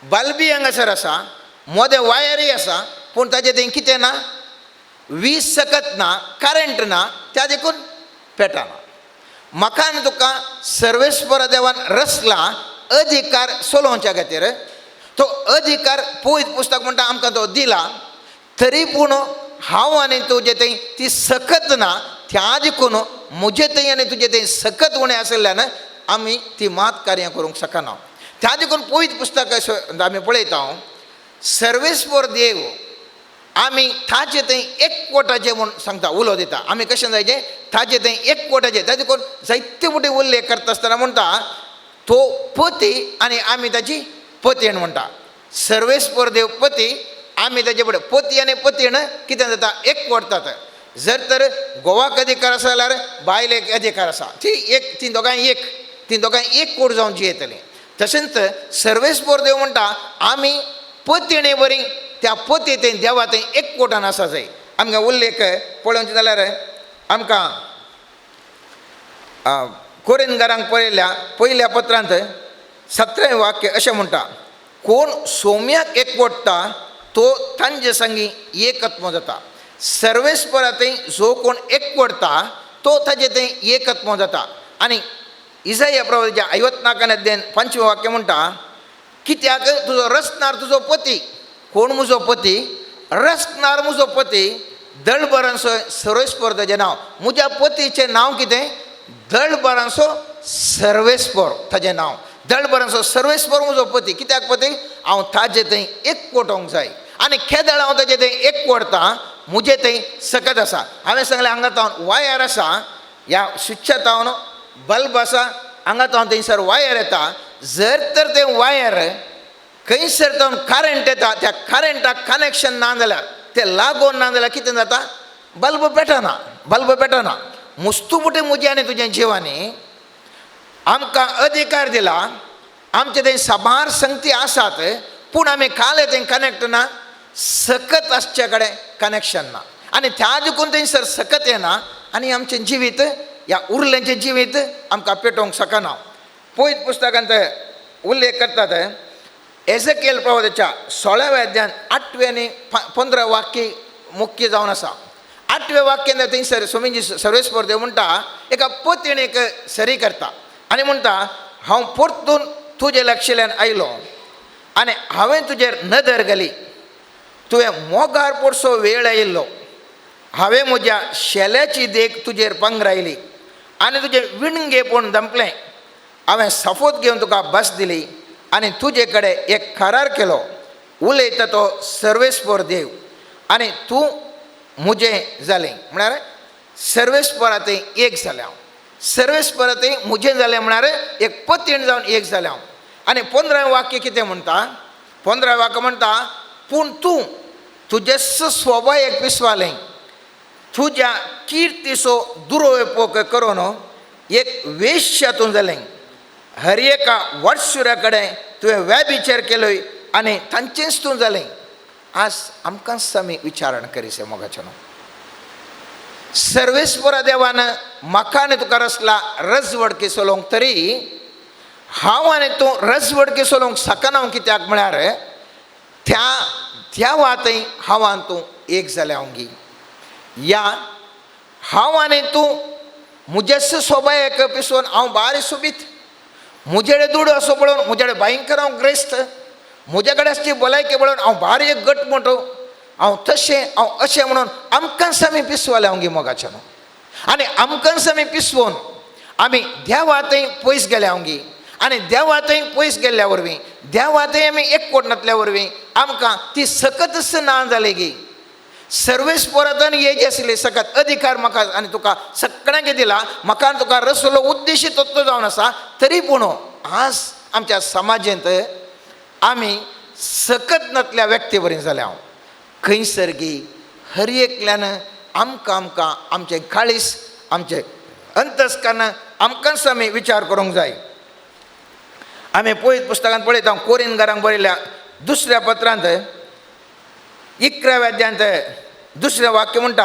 बल्बी हांगासर आसा, मदें वायरूय आसा, पूण ताजें थंय कितें ना? वीज सकत ना, करंट ना, त्या देखून पेटना. म्हाका आनी तुका सर्वेस्परा देवान रचला अधिकार चलोवच्या खातीर. तो अधिकार पळयत पुस्तक म्हणटा आमकां तो दिला, तरी पूण हांव आनी तुजे थंय ती सकत ना. त्या देखून म्हजे थंय आनी तुजे थंय सकत उणें आशिल्ल्यान आमी ती मात कार्यां करूंक शकना. त्या देखून पळयत पुस्तक आमी पळयता सर्वेस्पर देव आमी ताचे थंय एकवटाचें म्हूण सांगता, उलो दिता. आमी कशें जायचें? ताचे थंय एकवटाचें. ताजे देखून जायते मोठे उल्लेख करता आसतना म्हणटा तो पती आनी आमी ताची पतीण म्हणटा. सर्वेस्पर देव पती, आमी ताचे फुडें पती आनी पतीण कितें जाता? एकवट जाता. जर तर घोवाक अधिकार आसा जाल्यार बायलेक अधिकार आसा. ती दोगांय एक कोट जावन जियेतलीं. तशेंच सर्वेस्पर देव म्हणटा आमी पतीणे बरी त्या पती थंय देवा थंय एकवटान आसा जाय. आमकां उल्लेख पळोवचें जाल्यार आमकां कोरिंथकारांक पळयल्या पयल्या पत्रांत 17वें वाक्य अशें म्हणटा, कोण सोम्याक एकवटता तो तांचे संगी एकत्व जाता. सर्वेस्परा थंय जो कोण एकवटता तो ताजे थंय एकत्व जाता. आनी इसाया प्रवक्त्याच्या 54 अध्यायान 5वें वाक्य म्हणटा, कित्याक तुजो रचणार तुजो पती. कोण म्हजो पती? रचणार म्हजो पती, दळबरांचो सर्वेस्पर ताचें नांव. म्हज्या पतीचें नांव कितें? दळबरांचो सर्वेस्पर ताचें नांव. दळ बरें सो सर्वेस्पर म्हजो पती. कित्याक पती? हांव ताजे थंय एकवटोंक जाय आनी खेदळ हांव ताजे थंय एकवटतां म्हजे थंय सकत आसा. हांवें सांगलें हांगा तावन वायर आसा, ह्या स्विच्चा तावन बल्ब आसा, हांगा तावन थंयसर वायर येता. जर तर तें वायर खंयसर तावन करंट येता, त्या करंटाक कनेक्शन ना जाल्यार, तें लागोन ना जाल्यार कितें जाता? बल्ब पेटना. मुस्तुमुटे म्हजे आनी तुज्या जिवांनी आमकां अधिकार दिला. आमचे थंय साबार संगती आसात, पूण आमी काले थंय कनेक्ट ना, सकत आसचे कडेन कनेक्शन ना. आनी त्या देखून थंयसर सकत येना आनी आमचें जिवीत, ह्या उरलेंचें जिवीत आमकां पेटोवंक शकना. पयत पुस्तकांत उल्लेख करतात एझेकियेल प्रवादाच्या 16व्या अध्यायान 8वें आनी 15 वाक्य मुख्य जावन आसा. 8वें वाक्यान थंयसर स्वामीजी सर्वेस्पर देव म्हणटा, एका पतीन एक सरी करता आनी म्हणटा, हांव परतून तुजे लागशिल्ल्यान आयलो आनी हांवें तुजेर नदर घाली. तुवें मोगार पडसो वेळ आयिल्लो. हांवें म्हज्या शेल्याची देख तुजेर पांगरायली आनी तुजें विणगेपण दंपलें. हांवें सफोत घेवन तुका बस दिली आनी तुजे कडेन एक करार केलो. उलयता तो सर्वेस्पर देव आनी तूं म्हजें जालें. म्हळ्यार सर्वेस्परांतय एक जालें हांव. सर्वेस्परांतय म्हजें जालें म्हळ्यार एक पतीण जावन एक जालें हांव. आनी 15वें वाक्य कितें म्हणटा? 15वें वाक्य म्हणटा, पूण तूं तुजे स्वभाव पिसवालें, तुज्या किर्तीचो दुरुपयोग करून एक वेश्यातून जालें. हर एका वाटसुऱ्या कडेन तुवें व्याभिचार केलोय आनी तांचेच तूं जालें. आज आमकांच आमी विचारण करीसे मोगाचें. सर्वेस्परा देवान म्हाका आनी तुका रचला रजवडके चलोवंक, तरी हांव आनी तूं रजवडके चलोवंक शकना. कित्याक म्हळ्यार त्या देवांतय हांव आनी तूं एक जाल्या हांगी. या हांव आनी तूं म्हजेच स्वभावाक पिसोवन हांव बारी सोबीत, म्हजेडे दूड असो पळोवन म्हजेडे भयंकर हांव ग्रेस्त, म्हजे कडेन आसची भलायकी पळोवन हांव बारी एक गट मोठो, हांव तशें हांव अशें म्हणून आमकांच आमी पिसवाले हांगी मोगाचें. आनी आमकांच आमी पिसवून आमी देवांतय पयस गेले हांगी. आनी देवांतय पयस गेल्ल्या वरवीं, देवांतय आमी एकवट नासल्या वरवीं आमकां ती सकतच ना जाली गी. सर्वेस्परांतन हेजी आसली सकत अधिकार म्हाका आनी तुका सगळ्यांक दिला. म्हाका आनी तुका रचलो उद्देश तत्व जावन आसा. तरी पूण आज आमच्या समाजांत आमी सकत नासल्या व्यक्ती बरी जाल्या. हांव खंयसर गी हर एकल्यान आमकां आमचें काळीस, आमचें अंतस्करण आमकांच आमी विचार करूंक जाय. आमी पयत पुस्तकांत पळयता कोरिंथकारांक बरयल्या 2ऱ्या पत्रांत 11व्या अध्यायांत 2रें वाक्य म्हणटा,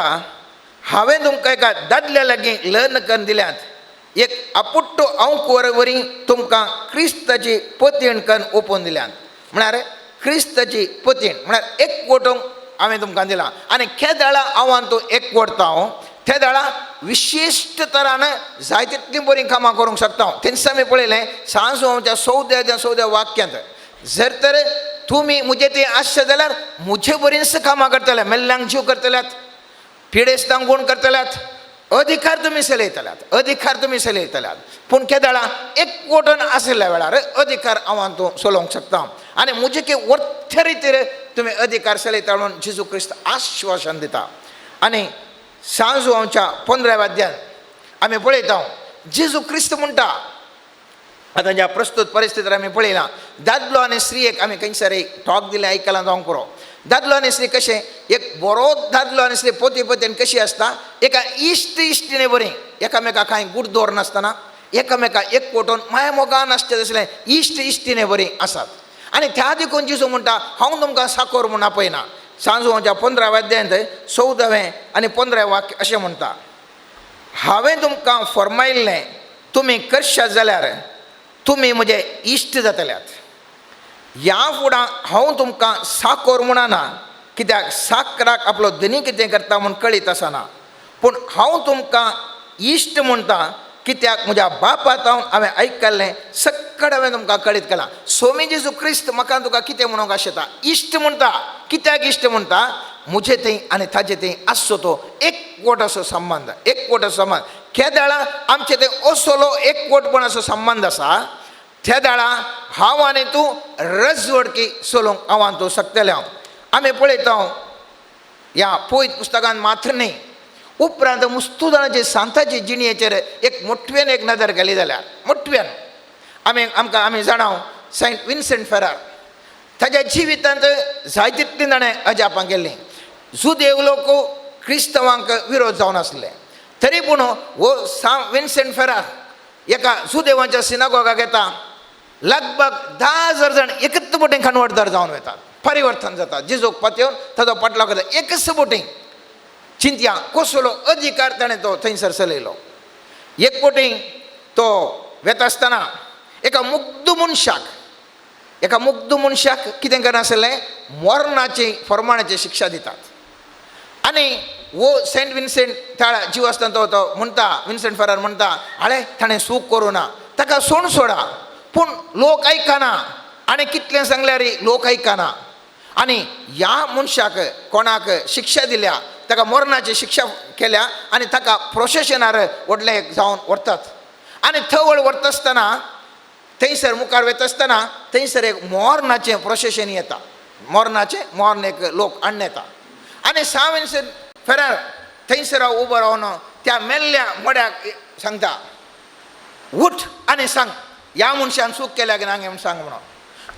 हांवें तुमकां एका दादल्या लागीं लग्न करून दिल्यात. एक आपुट्टो अंक वरी तुमकां क्रिस्ताची पतीण करून ओपोवन दिल्यात. म्हळ्यार क्रिस्ताची पतीण म्हळ्यार एकवटूंक हांवें तुमकां दिलां. आनी खेदाळा हांव आनी तूं एकवटता हांव, त्या दाळा विशिश्ट तरान जाय तितलीं बरीं कामां करूंक शकता हांव. तेंच आमी पळयलें सांजोवच्या 14व्या वाक्यांत, जर तर तुमी म्हजे ते आसचे जाल्यार म्हजे बरींच कामां करतले. मेल्ल्यांक जीव करतल्यात, पिडेस्तांक गूण करतल्यात, अधिकार तुमी चलयतल्यात. पूण केदाळा एकवटून आशिल्ल्या वेळार अधिकार हांव आनी तूं चलोवंक शकता. आनी म्हजे वर्थ रितीर तुमी अधिकार चलयता म्हणून जेजू क्रिस्त आश्वासन दिता. आनी सांजोवच्या 15व्या अध्यायात आमी पळयता जेजू क्रिस्त म्हणटा, आतां ज्या प्रस्तुत परिस्थितीर आमी पळयलां, दादलो आनी स्त्रियेक आमी खंयसर एक टॉक दिलें आयकलां जावंक पुरो. दादलो आनी स्त्री कशें, एक बरो दादलो आनी स्त्री पोती पोतेन कशी आसता, एका इश्टीने बरीं, एकामेकाक कांय गूड दवर नासतना एकामेकाक एकवटून माया मोगान आसचें तसलें इश्टीने बरीं आसात. आनी त्या देखून जेजू म्हणटा, हांव तुमकां साकोर म्हूण आपयना. सांजोवच्या 15व्या अध्यायांत 14वें आनी 15वें वाक्य अशें म्हणटा, हांवें तुमकां फरमायिल्लें तुमी करशात जाल्यार तुमी म्हजे इश्ट जातल्यात. ह्या फुडां हांव तुमकां साकोर म्हणना, कित्याक साकराक आपलो धनी कितें करता म्हूण कळीत आसना. पूण हांव तुमकां इश्ट म्हणटा, कित्याक म्हज्या बापात हांवें आयकल्लें सक्कड हांवें तुमकां कळीत केलां. स्वामी जेजू क्रिस्त म्हाका तुका कितें म्हणूंक आशेता, इश्ट म्हणटा. कित्याक इश्ट म्हणटा, म्हजे थंय आनी ताजे थंय आसचो तो एकवट असो संबंद, एकवट असो संबंद. केदाळा आमचे थंय असलो एकवटपण असो संबंद आसा, त्या दाळा हांव आनी तूं रजवडकी सोलोवंक हांव तूं शकतले हांव. आमी पळयता ह्या पळयत पुस्तकान मात्र न्ही, उपरांत मुस्तुदानाचे सांताची जिणयेचेर एक मोठवेन एक नदर घाली जाल्यार मोठवेन आमी जाणाव सेंट विन्सेंट फेरार. ताच्या जिवितांत जायतितली ताणें अजापां केल्लीं. जुदेव लोक क्रिस्तवांक विरोध जावन आसले, तरी पूण हो विन्सेंट फेरार एका जुदेवांच्या सिनागोगाक येता. लगभग 10,000 जण एकच बोटीन कन्वर्टर जावन वतात, परिवर्तन जाता. जेजूक पातयेवन ताचो पाटलाव करता एकच बोटीन. चिंतया कसलो अधिकार ताणें तो थंयसर चलयलो. एक बोटीन तो वेता आसतना एका मुग्ध मनशाक कितें करनासलें, मरणाची फर्माणाची शिक्षा दितात. आनी वो सेंट विन्सेंट त्या जीव आसतना तो म्हणटा, विन्सेंट फेरार म्हणटा, आळे ताणें सूख करूं ना, ताका सोड सोडा. पूण लोक आयकना आनी कितलें सांगल्यार लोक आयकना. आनी ह्या मनशाक कोणाक शिक्षा दिल्या, ताका मरणाची शिक्षा केल्या आनी ताका प्रोसेशनार व्हडले जावन व्हरतात. आनी थंय व्हरता आसतना थंयसर मुखार वता आसतना थंयसर एक मोर्नाचें प्रोसेशन येता. मोर्न एक लोक हाडून येता. आनी विन्सेंट फेरार थंयसर उबो रावन त्या मेल्ल्या मोड्याक सांगता, उठ आनी सांग ह्या मनशान सूख केल्या की ना म्हूण सांग म्हणून.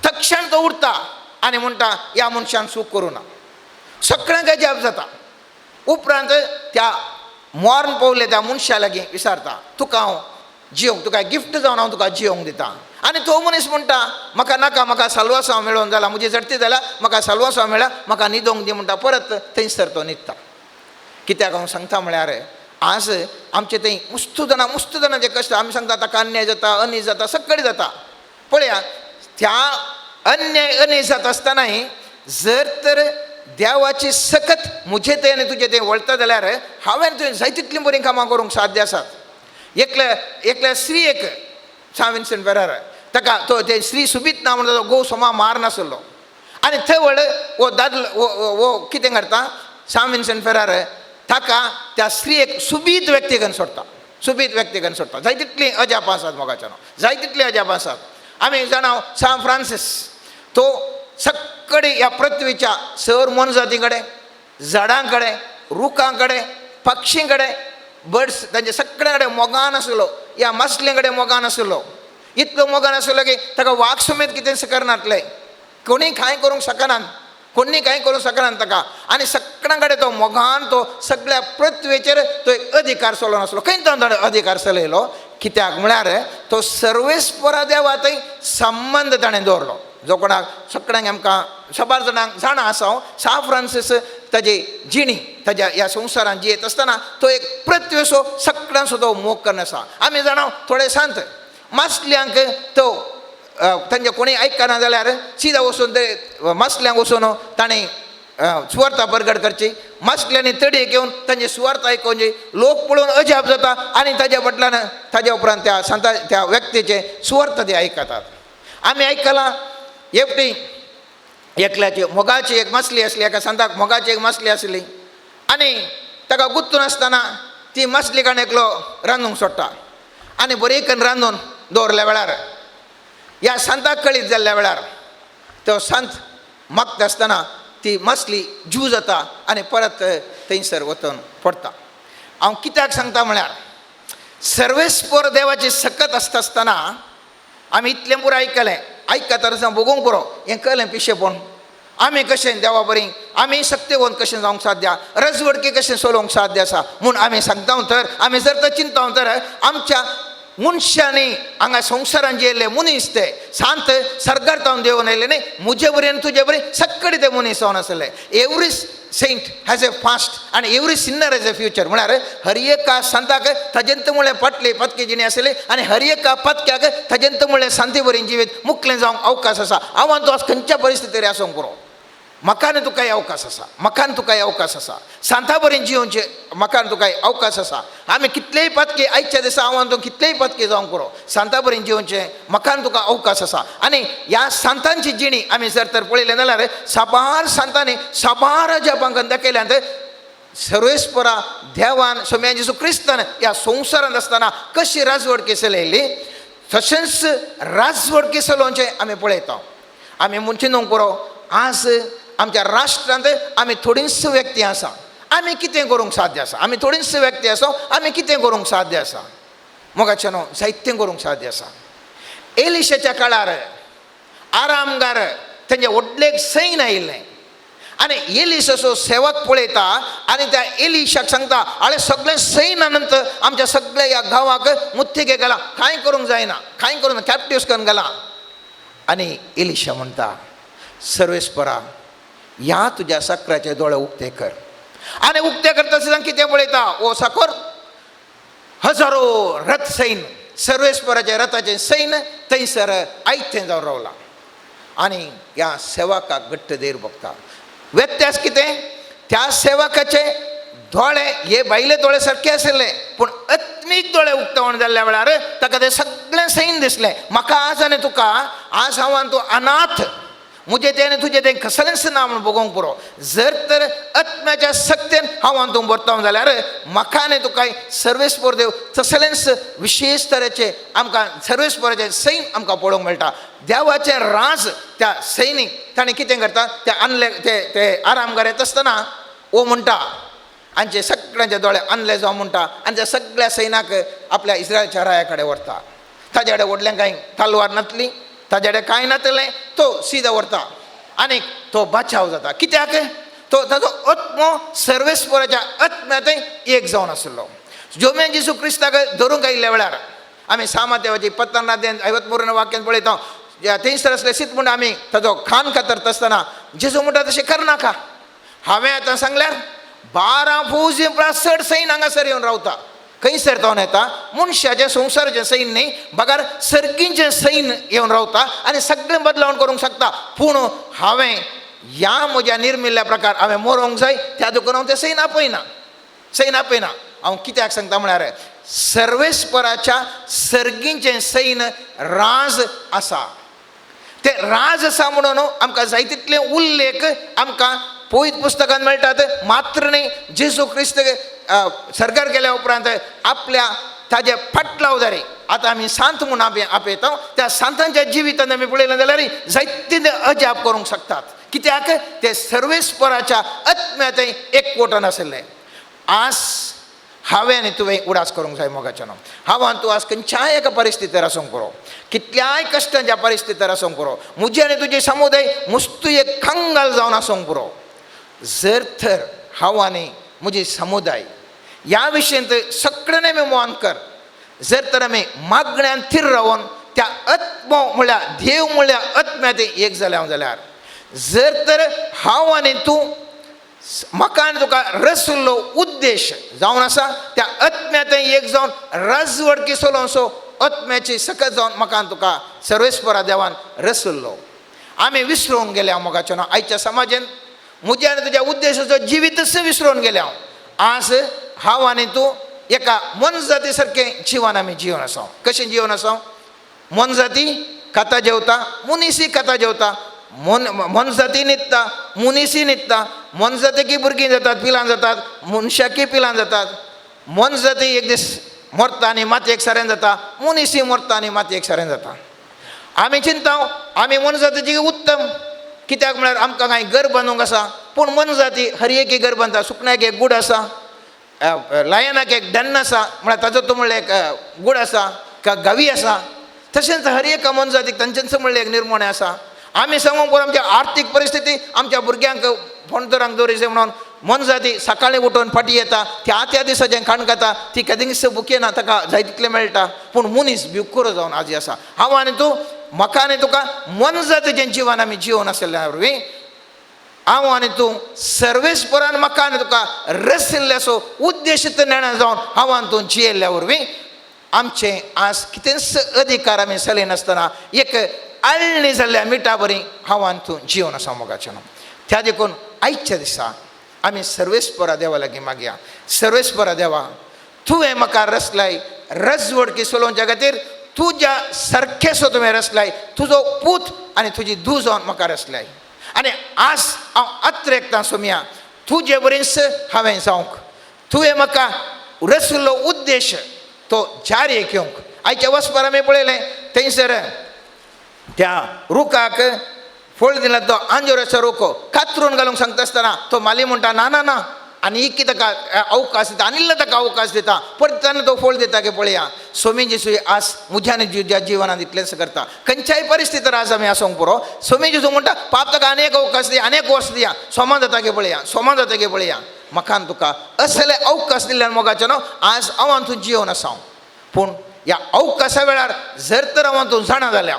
तक्षण तो उठता आनी म्हणटा, ह्या मनशान सूख करूं ना. सगळ्यांक अजाप जाता. उपरांत त्या मोर्न पळयले त्या मनशा लागीं विचारता, तुका हांव जियोंक, तुका गिफ्ट जावन हांव तुका जियोंक दिता. आनी तो मनीस म्हणटा, म्हाका नाका, म्हाका साल्वासांव मेळोन जाला, म्हजी जडती जाल्या, म्हाका साल्वासांव मेळ्ळा, म्हाका न्हिदोंक दी म्हणटा. परत थंयसर तो न्हिदता. कित्याक हांव सांगता म्हळ्यार आज आमचे थंय मुस्तुदानाचे कश्ट आमी सांगता ताका अन्याय जाता, अनीज जाता, सगळें जाता. पळया त्या अन्याय अनीज जाता आसतनाय जर तर देवाची सकत म्हजे थंय आनी तुजे थंय वळटा जाल्यार हांवें तुवें जाय तितलीं बरीं कामां करूंक साध्य आसात. एकल्या स्त्रीयेक विन्सेंट फेरार ताका तो ते स्त्री सुबीत ना म्हणटा, तो गोव सोमा मार नासलो. आनी थंय वो दादलो वो कितें करता, विन्सेंट फेरार ताका त्या स्त्रीयेक सुबीत व्यक्तीगन सोडटा. जाय तितलीं अजापां आसात मोगाच्यान, जाय तितलीं अजापां आसात. आमी जाणाव फ्रांसीस तो सगळे ह्या पृथ्वीच्या सर मनजाती कडेन, झाडां कडेन, रुखां कडेन, पक्षीं कडेन, बर्ड्स तांचे सगळे कडेन मोगान आसलो. ह्या मसले कडेन मोगान आसलो. इतलो मोगान आसलो की ताका वाग समेत कितें करनातले. कोणी कांय करूंक शकनात, कोणी कांय करूंक शकनात ताका. आनी सगळ्यां कडेन तो मोगान तो सगळ्या पृथ्वीचेर तो एक अधिकार चलोवन आसलो. खंय ताणें अधिकार चलयलो, कित्याक म्हळ्यार तो सर्वेस्परा देवा थंय संबंध ताणें दवरलो. जो कोणाक सगळ्यांक आमकां सबार जाणांक जाणा आसा, फ्रांसीस ताजी जिणी ताज्या ह्या संवसारांत जियेत आसतना तो एक पृथ्वीचो सगळ्यांचो तो मोग करनासा. आमी जाणाव थोडे सांत मासल्यांक तो तांचे कोणी आयकना जाल्यार सिदा वचून ते मासल्यांक वचून ताणें सुवार्ता प्रगट करची. मासल्यांनी तडयेक येवन तांची सुवार्ता आयकोवची. लोक पळोवन अजाप जाता आनी ताज्या फाटल्यान ताज्या उपरांत त्या सांता त्या व्यक्तीचे सुवार्ता ते आयकतात. आमी आयकलां एकटी एकल्याची मोगाची एक मासली आसली, एका सांताक मोगाची एक मासली आसली आनी ताका गुंतून आसतना ती मासली काण एकलो रांदूंक सोडटा. आनी बरे करून रांदून दवरल्या वेळार ह्या सांताक कळीत जाल्ल्या वेळार तो सांत मागता आसतना ती मासली जीव जाता आनी परत थंयसर वचून पडटा. हांव कित्याक सांगता म्हळ्यार सर्वेस्पर देवाची सकत आसता आसतना आमी इतलें पुरो आयकता भोगूंक पुरो हें कळ्ळें पिशेपण. आमी कशें देवा बरीं, आमी सत्यवंत कशें जावंक साध्य, रजवडकी कशें चलोवंक साध्य आसा म्हूण आमी सांगता तर आमी जर तर चिंता तर आमच्या मनशांनी हांगा संवसारांत जियेल्ले मनीस ते सांत सर्गार तावन देंवन येयले न्ही, म्हजे बरें आनी तुजे बरें सगळे ते मनीस जावन आसले. Every saint has a past आनी every sinner has a future. म्हळ्यार हर एका सांताक ताजेंत मुळे पटली पतकी जिणी आसली आनी हर एका पतक्याक ताजेंत मुळे सांती बरीं जिवीत मुखलें जावंक अवकाश आसा. हांव तूं आज खंयच्या परिस्थितीर आसूंक पुरो, म्हाका तुकाय अवकाश आसा, म्हाका तुकाय अवकाश आसा. सांता बरें जिवोवचे म्हाका तुकाय अवकाश आसा. आमी कितलेय पतके आयच्या दिसा हांव तूं कितलेय पतके जावंक पुरो, सांता बरें जिवोवचें म्हाका तुका अवकाश आसा. आनी ह्या सांतांची जिणी आमी जर तर पळयलें जाल्यार साबार सांतांनी साबार जपांक दाखयल्यांत सर्वेस्परा देवान सोम्या जेजू क्रिस्तान ह्या संवसारांत आसतना कशी राजवडकी चलयली. तशेंच राजवट केसलोंचे आमी पळयता. आमी म्हणचे पुरो आज आमच्या राष्ट्रांत आमी थोडींच व्यक्ती आसा, आमी कितें करूंक साध्य आसा. आमी थोडींच व्यक्ती आसा, आमी कितें करूंक साध्य आसा. मोगाचें न्हू, जायतें करूंक साध्य आसा. एलिशाच्या काळार आरामगार तेंचे व्हडलें सैन आयिल्लें आनी एलिशाचो सेवक पळयता आनी त्या एलिशाक सांगता, आळे सगळें सैन अनंत आमच्या सगळ्या ह्या गांवाक मुत्तिके गेला, कांय करूंक जायना, कांय करूंक ना, कॅप्टिव्स करून गेला. आनी एलिशा म्हणटा, सर्वेस्परा ह्या तुज्या सक्राचे दोळे उक्ते कर. आनी उक्ते करता आसतना कितें पळयता, ओ साकोर हजारो रथ सैन, सर्वेस्पराचे रथाचे सैन थंयसर आयतें जावन रावला. आनी ह्या सेवकाक घट्ट देर बगता. व्यत्यास कितें, त्या सेवकाचे दोळे हे भायले दोळे सारके आशिल्ले, पूण आत्मीक दोळे उक्तावण जाल्ल्या वेळार ताका तें सगळें सैन दिसलें. म्हाका आज आनी तुका, आज हांव तूं अनाथ, मुझे तेने तुझे तें कसलेंच ना म्हूण बगोवंक पुरो. जर तर आत्म्याच्या सक्तेन हांव तूं बरताव जाल्यार म्हाका आनी तुका सर्वेस्पर देव तसलेंच विशेश तरेचे आमकां सर्वेस्पराचें सैन आमकां पळोवंक मेळटा. देवाचें राज त्या सैनीक ताणें कितें करता, ते आनले ते आरामगार येता आसतना ओ म्हणटा, आमचे सगळ्यांचे दोळे आनले जावं म्हणटा आनी त्या सगळ्या सैनाक आपल्या इस्रायलच्या राया कडेन व्हरता. ताजे कडेन व्हडलें कांय तलवार नासली, ताजे कडेन कांय नासलें, तो सीदा व्हरता आनी तो बचाव जाता. कित्याक तो ताजो आत्मो सर्वेस्पराच्या आत्म्यांतय एक जावन आशिल्लो. जोमे जेजू क्रिस्ताक धरूंक आयिल्ल्या वेळार आमी सामातेवाची 15:53 वाक्यान पळयता, थंयसर आसले शीत म्हूण आमी ताजो खान कातरता आसतना जेजू म्हणटा तशें करनाका. हांवें आतां सांगल्यार 12 फौजी चड सैन हांगासर येवन रावता. खंयसर जावन येता, मनशाचें संवसाराचें सैन न्ही, बगार सर्गींचें सैन येवन रावता आनी सगळें बदलावण करूंक शकता. पूण हांवें ह्या म्हज्या निर्मिल्ल्या प्रकार हांवें मरोंक जाय, त्या दुखून हांव तें सैन आपयना. हांव कित्याक सांगता म्हळ्यार सर्वेस्पराच्या सर्गींचें सैन राज आसा. ते राज आसा म्हणून आमकां जाय तितले उल्लेख आमकां पवित्र पुस्तकांत मेळटात. मात्र न्ही, जेजू क्रिस्त सर्गार गेल्या उपरांत आपल्या ताजे फाटलावदारी आतां आमी सांत म्हूण आपयता, त्या सांतांच्या जिवितांत आमी पळयलें जाल्यार जायते अजाप करूंक शकतात. कित्याक ते सर्वेस्पराच्या आत्म्यांतय एकवटन आशिल्ले. आज हांवें आनी तुवें उडास करूंक जाय मोगाचें नांव. हांव तूं आज खंयच्याय एका परिस्थितीर आसूंक पुरो, कितल्याय कश्टांच्या परिस्थितीर आसूंक पुरो, म्हजी आनी तुजी समुदाय मुस्तू एक खंगाल जावन आसूंक पुरो. जर तर हांव आनी म्हजी समुदाय ह्या विशयेंत सगळें नेमे मोहन कर, जर तर आमी मागण्यांत थीर रावन त्या आत्मो म्हळ्यार देव म्हळ्यार आत्म्यांत एक जाल्या जाल्यार, जर तर हांव आनी तूं म्हाका आनी तुका रसुल्लो उद्देश जावन आसा, त्या आत्म्यांत एक जावन राजवट केसलोसो आत्म्याची सकत जावन म्हाका आनी तुका सर्वेस्परा देवान रसुल्लो. आमी विसरोवन गेले हांव मोगाचें नांव. आयच्या समाजान म्हज्या आनी तुज्या उद्देशाचो जिवीतच विसरोवन गेले हांव. आज हांव आनी तूं एका मनजाती सारकें जिवन आमी जिवन आसा. कशें जिवन आसा? मनजाती खाता जेवता, मुनिसी खाता जेवता, मनजाती न्हिदता, मुनिसी न्हिदता. मनजातीकी भुरगीं जातात, पिलां जातात, मनशाकी पिलां जातात. मनजाती एक दीस मरता आनी मातयेक सारें जाता, मुनिसी मरता आनी मातयेक सारें जाता. आमी चिंताव आमी मनजातीची उत्तम, कित्याक म्हळ्यार आमकां कांय घर बांदूंक आसा. पूण मनजाती हर एक घर बांदता. सुकण्याक एक गूड आसा, लायनाक एक डन्न आसा, म्हळ्यार ताजो तो म्हणल्यार एक गूड आसा, गावी आसा. तशेंच हर एक मनजातीक तांचेंच म्हणल्यार एक निर्मणे आसा. आमी सांगूंक पुरो आमची आर्थीक परिस्थिती आमच्या भुरग्यांक फोंडतरांक दवरिचे म्हणून मनजाती सकाळीं उठून फाटी येता, त्या दिसाचें खाण खाता, ती केदींच बुकेना, ताका जाय तितलें मेळटा. पूण मनीस भिवकुरो जावन आजी आसा. हांव आनी तूं, म्हाका आनी तुका मनजातीचें जिवन आमी जिवन आसल्या वरवीं हांव आनी तूं सर्वेस्परान म्हाका आनी तुका रसिल्ल्याचो उद्देशीत निर्णय जावन हांव आनी तूं जियेल्ल्या वरवीं आमचें आज कितेंच अधिकार आमी चलय नासतना एक आळणी जाल्ल्या मिठा बरी हांव आनी तूं जिवन आसा मोगाचें नांव. त्या देखून आयच्या दिसा आमी सर्वेस्परा देवा लागीं मागया. सर्वेस्परा देवा, तुवें म्हाका रचलाय रजवड केसलोवच्या खातीर, तुज्या सारकेसो तुवें रचलाय, तुजो पूत आनी तुजी धूव जावन म्हाका रचलाय. आनी आज हांव अत्रेकतां सोम्या तुजे बरेंच हांवें जावंक, तुवें म्हाका रचलो उद्देश तो जारेक येवंक. आयच्या वचपार आमी पळयलें थंयसर त्या रुखाक फळ दिला तो आंजोराचो रुखो कातरून घालूंक सांगता आसतना तो माली म्हणटा ना ना ना आनी एक ताका अवकाश दिता आनिल्लो ताका अवकाश दिता परत ताणें तो फळ दिता की पळया स्वामी जेजू आज मुझ्यान ज्या जिवनांत इतलेंच करता खंयच्याय परिस्थितीर आज आमी आसूंक पुरो स्वामी जेजू म्हणटा पाप ताका अनेक अवकाश दिया अनेक वर्स दिया सोमा जाता की पळया सोमा जाता की पळया म्हाकान तुका असले अवकाश दिल्ल्यान मोगाचे न्हू आज हांव तूं जिवन आसा पूण ह्या अवकाशा वेळार जर तर हांव तूं जाणा जाल्या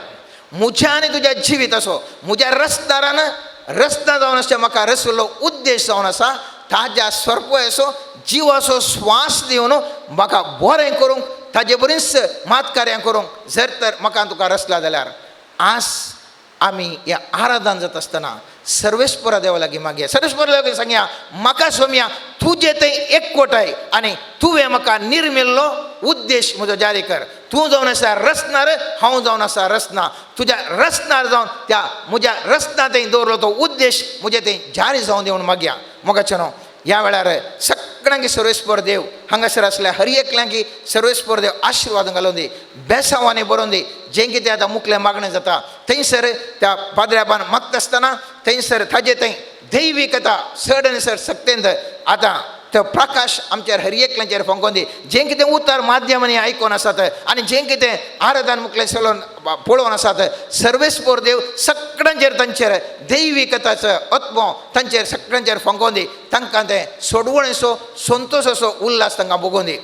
मुझ्या आनी तुज्या जिवीत असो मुझ्या रस्तारान रस्ता जावन अशें म्हाका रचलो उद्देश जावन आसा ताज्या स्वरूपय असो जीव असो श्वास दिवन म्हाका बरें करूंक ताजे बरींच मातकार्यां करूंक जर तर म्हाका तुका रचला जाल्यार आज आमी ह्या आराधन जाता आसतना सर्वेस्परा देवा लागीं मागया सर्वेस्परा लागीं सांगया म्हाका सोम्या तुजे थंय एकवटाय आनी तुवें म्हाका निर्मिल्लो उद्देश म्हजो जारी कर तूं जावन आसा रचणार हांव जावन आसा रचना तुज्या रचणार जावन त्या म्हज्या रचना थंय दवरलो तो उद्देश म्हजे थंय जारी जावन दिवन मागया मोगाचें न्हू ह्या वेळार सगळ्यांक सर्वेस्पर देव हांगासर आसल्या हर एकल्यांक सर्वेस्पर देव आशिर्वाद घालून दी बेसांवांनी बरोवन दी जें कितें आतां मुखलें मागणें जाता थंयसर त्या पाद्र्याबान मागता आसतना थंयसर ताजे थंय दैवीकता चड आनी चड सक्तेंत आतां तो प्रकाश आमच्या हर एकल्यांचेर फंकोवन दी जें कितें उतार माध्यमांनी आयकोन आसात आनी जें कितें आराधन मुखलें चलोवन पळोवन आसात सर्वेस्पर देव सगळ्यांचेर तांचेर दैवीकताचो आत्मो तांचेर सगळ्यांचेर फंकोवन दी तांकां तें सोडवण असो संतोश असो उल्हास तांकां भोगोवन दी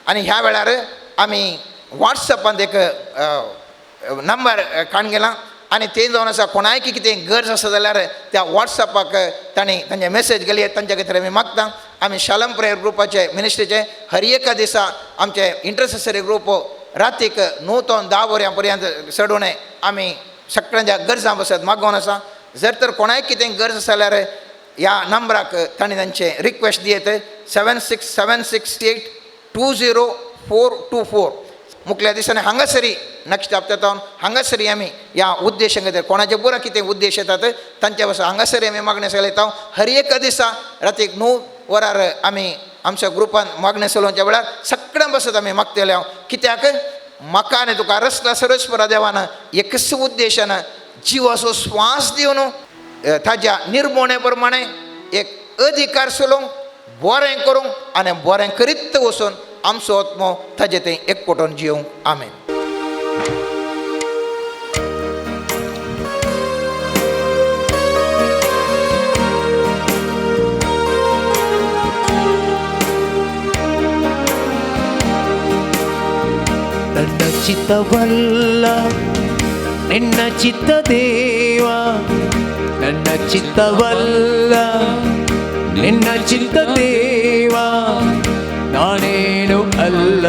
आनी ह्या वेळार आमी वॉट्सॅपांत एक नंबर काडून गेला आनी तें जावन आसा कोणायक कितें गरज आसा जाल्यार त्या वॉट्सॅपाक तांणी तांचे मेसेज गेली तांचे खातीर आमी मागता आमी शालम प्रेयर ग्रुपाचे मिनिस्ट्रीचे हर एका दिसा आमचे इंटरसेसरी ग्रुप रातीक 9 ते 10 वऱ्यां पर्यंत चडून आमी सगळ्यांच्या गरजां बसत मागोवन आसा जर तर कोणायक कितें गरज आसा जाल्यार ह्या नंबराक तांणी तांचे रिक्वेस्ट दियेत 7676820424 मुखल्या दिसांनी हांगासरी नेक्स्ट हप्त्यात हांगासरी आमी ह्या उद्देशा खातीर कोणाचे बुरा कितें उद्देश येतात तांचे पासून हांगासरी आमी मागणें चलयता हर एका दिसा रातीक 9 वरार आमी आमच्या ग्रुपान मागणें चलोवच्या वेळार सगळ्यां बसत आमी मागतले कित्याक म्हाका आनी तुका रचला सर्वेस्परा देवान एकच उद्देशान जिवाचो श्वास दिवन ताज्या निर्मोणे प्रमाणे एक अधिकार चलोवंक बरें करूंक आनी बरें करीत वचून आमचो आत्मो ताजे थंय एकवटून जिवंक आमेन. ನನ್ನ ಚಿತ್ತವಲ್ಲ ನಿನ್ನ ಚಿತ್ತ ದೇವ ನನ್ನ ಚಿತ್ತವಲ್ಲ ನಿನ್ನ ಚಿತ್ತ ದೇವ ನಾನೇನು ಅಲ್ಲ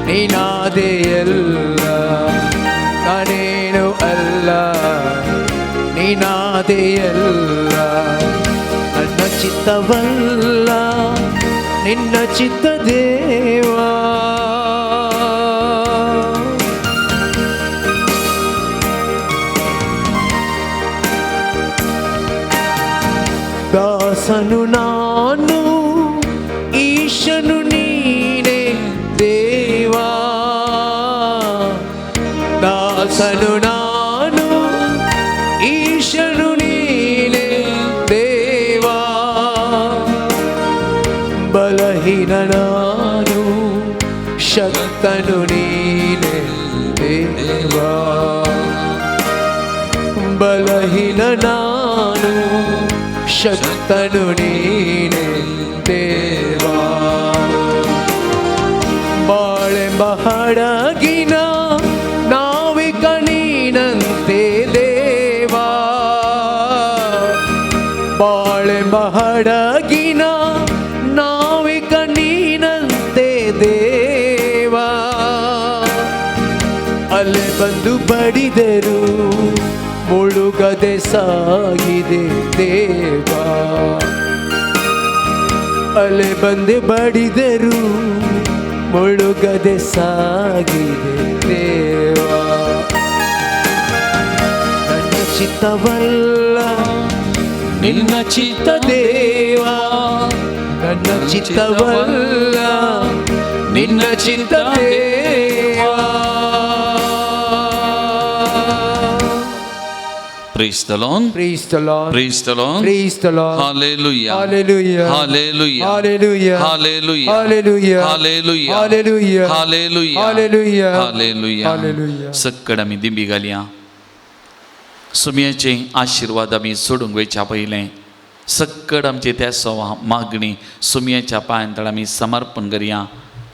ನೀನಾದೆಯಲ್ಲ ನಾನೇನು ಅಲ್ಲ ನೀನಾದೆಯಲ್ಲ ನನ್ನ ಚಿತ್ತವಲ್ಲ ನಿನ್ನ ಚಿತ್ತ ದೇವ ದಾಸನು ನಾನು ಈಶನು ನೀನೇ ದೇವಾ ದಾಸನು ನಾನು ಈಶನು ನೀನೇ ದೇವಾ ಬಲಹೀನ ನಾನು ಶಕ್ತನು ನೀನೇ ದೇವಾ ಬಲಹೀನ ನಾನು ಶಕ್ತನು ನೀನೇ ದೇವಾ ಬಾಳೆಂಬ ಹಡಗಿನ ನಾವಿಕ ನೀನಂತೆ ದೇವಾ ಬಾಳೆಂಬ ಹಡಗಿನ ನಾವಿಕ ನೀನಂತೆ ದೇವಾ ಅಲೆ ಬಂದು ಬಡಿದರು ಮುಳುಗದೆ ಸಾಗಿದೆ ದೇವಾ ಅಲೆ ಬಂದೆ ಬಡಿದರು ಮುಳುಗದೆ ಸಾಗಿದೆ ದೇವಾ ನನ್ನ ಚಿತ್ತವಲ್ಲ ನಿನ್ನ ಚಿತ್ತ ದೇವಾ ನನ್ನ ಚಿತ್ತವಲ್ಲ ನಿನ್ನ ಚಿತ್ತ ದೇವಾ Praise the Lord. Praise the Lord. Praise the Lord. Praise the Lord. Hallelujah. Hallelujah. Hallelujah. Hallelujah. Hallelujah. Hallelujah. Hallelujah. Hallelujah. Hallelujah. Hallelujah. Hallelujah. Hallelujah. सक्कड आमी दिंबी घालया. सुमयेचे आशीर्वाद आमी सोडूंक वयच्या पयलें सक्कड आमचे त्या सवा मागणी सुमयेच्या पांयांतळ आमी समर्पण करया.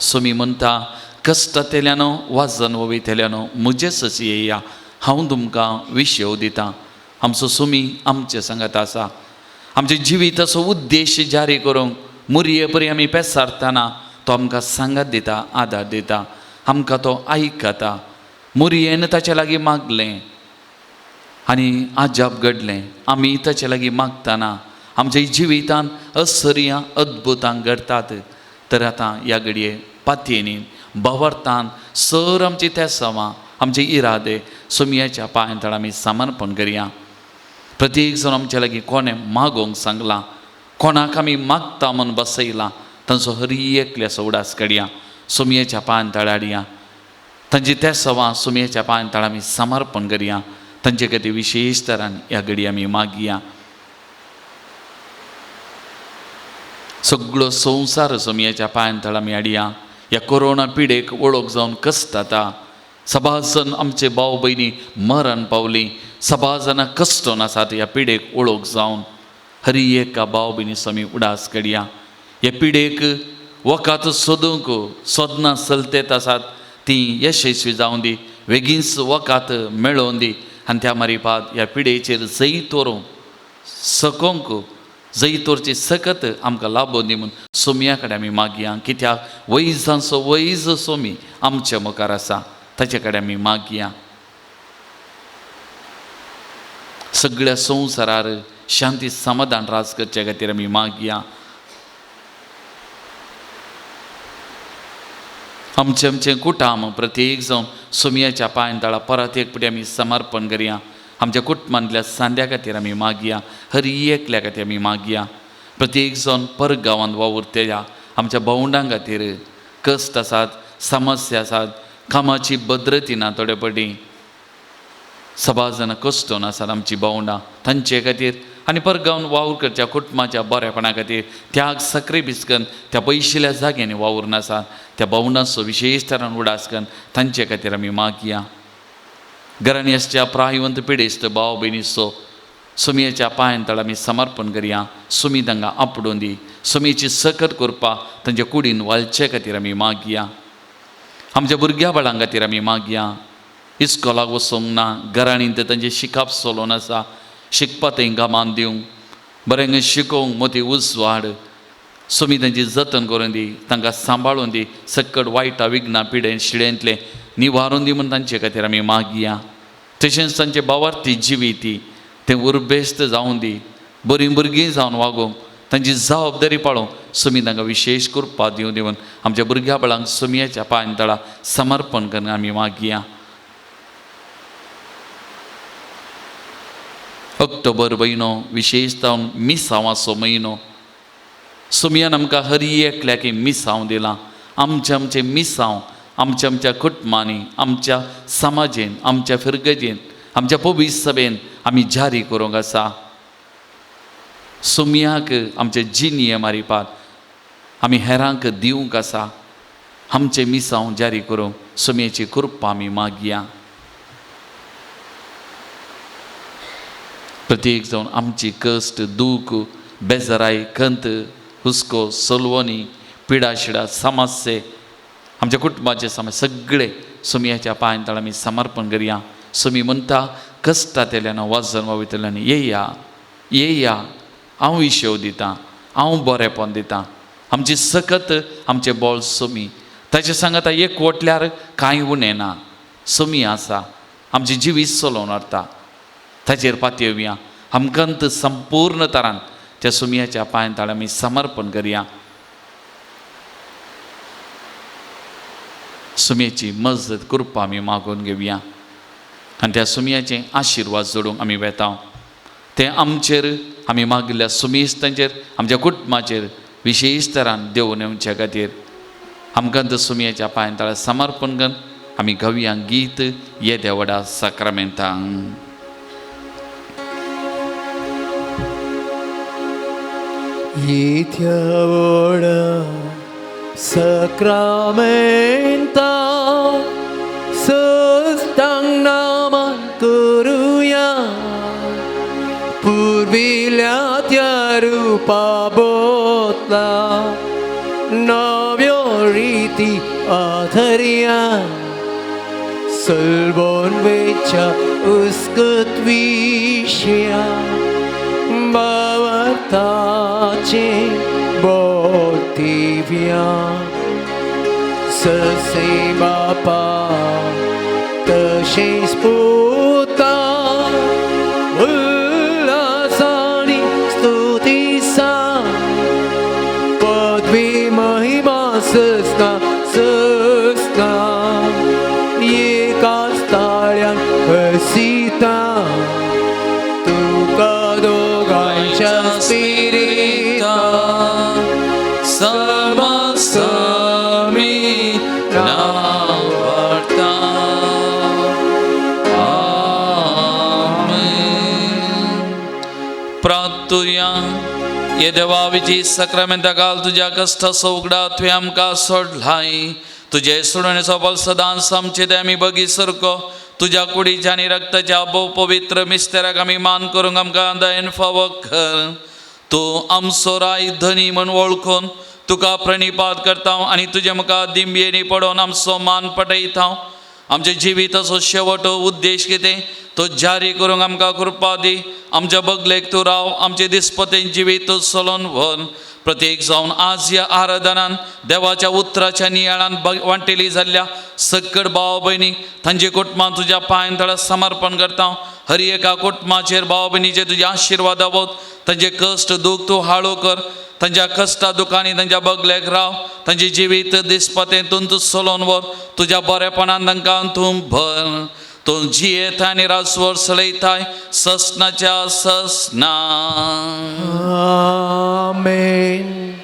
सुमी म्हणटा कश्टांतल्यानो वा जन्मवयतल्यानो म्हजे ससी येया, हांव तुमकां विशेव दितां. आमचो सुमी आमचे सांगात आसा. आमचे जिविताचो उद्देश जारी करूंक मुरये परी आमी पेसारतना तो आमकां सांगात दिता, आदार दिता, आमकां तो आयकता. मुरयेन ताचे लागीं मागलें आनी आजाप घडलें. आमी ताचे लागीं मागतना आमच्या जिवितांत असर्यां अद्भुतां घडटात. तर आतां ह्या घडये पातयेनीन भवर्तान सर आमची त्या सवां आमचे इरादे सुमयेच्या पांयांतळ आमी समर्पण करया. प्रत्येक जण आमचे लागीं कोणें मागोंक सांगलां, कोणाक आमी मागता म्हूण बसयलां, तांचो हर एकल्याचो उडास काडया. सुमयेच्या पांयांतळ हाडया. तांची त्या सवां सुमयेच्या पांयांतळ आमी समर्पण करया. तांचे खातीर विशेश तरान ह्या घडये आमी मागया. सगळो संवसार सुमयेच्या पांयांतळ आमी हाडया. ह्या कोरोना पिडेक वळख जावन कश्टाता. सबाज जण आमचे भाव भयणी मरण पावलीं. सबाज जाणां कश्टून आसात ह्या पिडेक वळख जावन. हर एका भाव भयणी आमी उडास काडया. ह्या पिडेक वकात सोदूंक सोदनां चलतेत आसात तीं यशस्वी जावं दी, बेगीनच वकात मेळोवन दी आनी त्या मारिपात ह्या पिडेचेर जैत तोरूंक सकोंक जैतोरची सकत आमकां लाबोवन दी म्हूण सुमया कडेन आमी मागया. कित्याक वैजांचो वैज सुमी आमच्या मुखार आसा, ताचे कडेन आमी मागया. सगळ्या संवसारार शांती समाधान रास करचे खातीर आमी मागया. आमचें कुटाम प्रत्येक जावन सुमयाच्या पांयांतळा परत एक फावटी आमी समर्पण करया. आमच्या कुटुंबांतल्या सांद्या खातीर आमी मागया. हर एकल्या खातीर आमी मागया. प्रत्येक जण परगांवांत वावुरतल्या आमच्या भोंवडां खातीर कश्ट आसात, समस्या आसात, कामाची भद्रती ना थोडे फावटी. सबाज जाणां कश्टून आसात आमची भोंवडां, तांचे खातीर आनी परगांवन वावर करच्या कुटुंबाच्या बरेपणा खातीर त्याग सक्रिफीस करून त्या पयशिल्ल्या जाग्यांनी वावूरून आसात त्या भोंवडांचो विशेश तरान उडास करून तांचे खातीर आमी मागया. घरांनी आसच्या प्रायवंत पिडेस्त भाव भयणीचो सुमयेच्या पांयांतळ आमी समर्पण करया. सुमी तांकां आपडून दी. सुमयेची सकत करपा तांच्या कुडीन वालचे खातीर आमी मागया. आमच्या भुरग्यां बाळां खातीर आमी मागया. इस्कॉलाक वचोंक ना, घरांनी तांचें शिकप चलोवन आसा, शिकपा तांकां मान दिवंक, बरें शिकोवंक मोती उजवाड. सुमी तांची जतन करून दी, तांकां सांबाळून दी. सकट वायटा विघ्ना पिडे शिडेंतले निवारून दी म्हूण तांचे खातीर आमी मागया. तशेंच तांचे भावार्थी जिविती तें उर्बेस्त जावं दी. बरीं भुरगीं जावन वागोवंक तांची जबाबदारी पाळोवंक सुमी तांकां विशेश कृपा दिवं दिवन आमच्या भुरग्या बाळांक सुमयेच्या पांयांतळा समर्पण करून आमी मागया. ऑक्टोबर म्हयनो विशेशता मिसांवाचो म्हयनो. सुमयान आमकां हर एकल्याक मिसांव दिलां. आमचे मिसांव आमच्या कुटुंबांनी, आमच्या समाजेन, आमच्या फिरगजेन, आमच्या पवित्र सभेन आमी जारी करूंक आसा. सुमयाक आमचे जिनिये मारिपात आमी हेरांक दिवंक आसा. आमचे मिसांव जारी करूंक सुमयेची कृपा आमी मागया. प्रत्येक जावन आमची कश्ट, दूख, बेजाराय, खंत, हुस्को, सलवणी, पिडा शिडा, समस्ये, आमच्या कुटुंबाचे समस्या सगळे सुमयाच्या पांयांतळ आमी समर्पण करया. सुमी म्हणटा कश्टांतल्यान वाजन वयतल्यान येया येया, हांव विशेव दितां, हांव बरेंपण दितां. आमची सकत आमचे बोळ सुमी. ताचे सांगता एक वटल्यार कांय उणें ना. सुमी आसा, आमची जिवीत चलोवन व्हरता. ताचेर पातयेवया. आमकांत संपूर्ण तरान त्या सुमयाच्या पांयांतळ आमी समर्पण करया. सुमयेची मजत कृपा आमी मागून घेवया आनी त्या सुमयाचे आशिर्वाद जोडूंक आमी वेताव. तें आमचेर आमी मागिल्ल्या सुमेस्तांचेर, आमच्या कुटुंबाचेर विशेश तरान देंवून येवचे खातीर आमकां सुमयेच्या पांयांतळ समर्पण करून आमी घेवया गीत येद्या व्हडा साक्रामेंतांक. Ora sacramenta sustang naman kuruya purvilatya rupa botla navyoriti atharya salvon vecha uskut vishya Bhavatache bodhivya Sase bapa Tashe sputa Ullasani stutisa Padvi mahima sasna sasna Yekastaryan kasita Spirita Samasami Navarta Amen. प्रार्थूया ये देवाविची सक्रामेंता काल तुझ्या कष्ट सौगडा तुवें आमकां सोडलाय तुझे सोडण्याचो बल सदांच आमचे ते आमी बगी सरको तुझ्या कुडीच्या आनी रक्ताच्या भोव पवित्र मिस्तेराक आमी मान करूंक आमकां दयेन फावो कर तूं आमचो राय धनी म्हूण वळखून तुका प्रणिपात करता आनी तुजे मुखार दिंबयेनी पडोवन आमचो मान पटयता आमचे जिविताचो शेवट उद्देश कितें तो जारी करूंक आमकां कृपा दी आमच्या बगलेक तूं राव आमचे दिसपतेन जिवीत चलोवन व्हर प्रत्येक जावन आज ह्या आराधनान देवाच्या उतराच्या नियाळान वांटेली जाल्ल्या सकड भाव भयणी तांचे कुटुंबां तुज्या पांयां तळा समर्पण करता हर एका कुटुंबाचेर भाव भयणीचे तुजे आशिर्वाद आवत तांचे कश्ट दूख तूं हाळो कर तांच्या कश्टा दुखांनी तांच्या बगलेक राव तांचे जिवीत दिसपतें तूं चलोवन व्हर तुज्या बरेपणान तांकां तूं भर तूं जियेता आनी रासवर चलयताय ससनाच्या ससना Amen.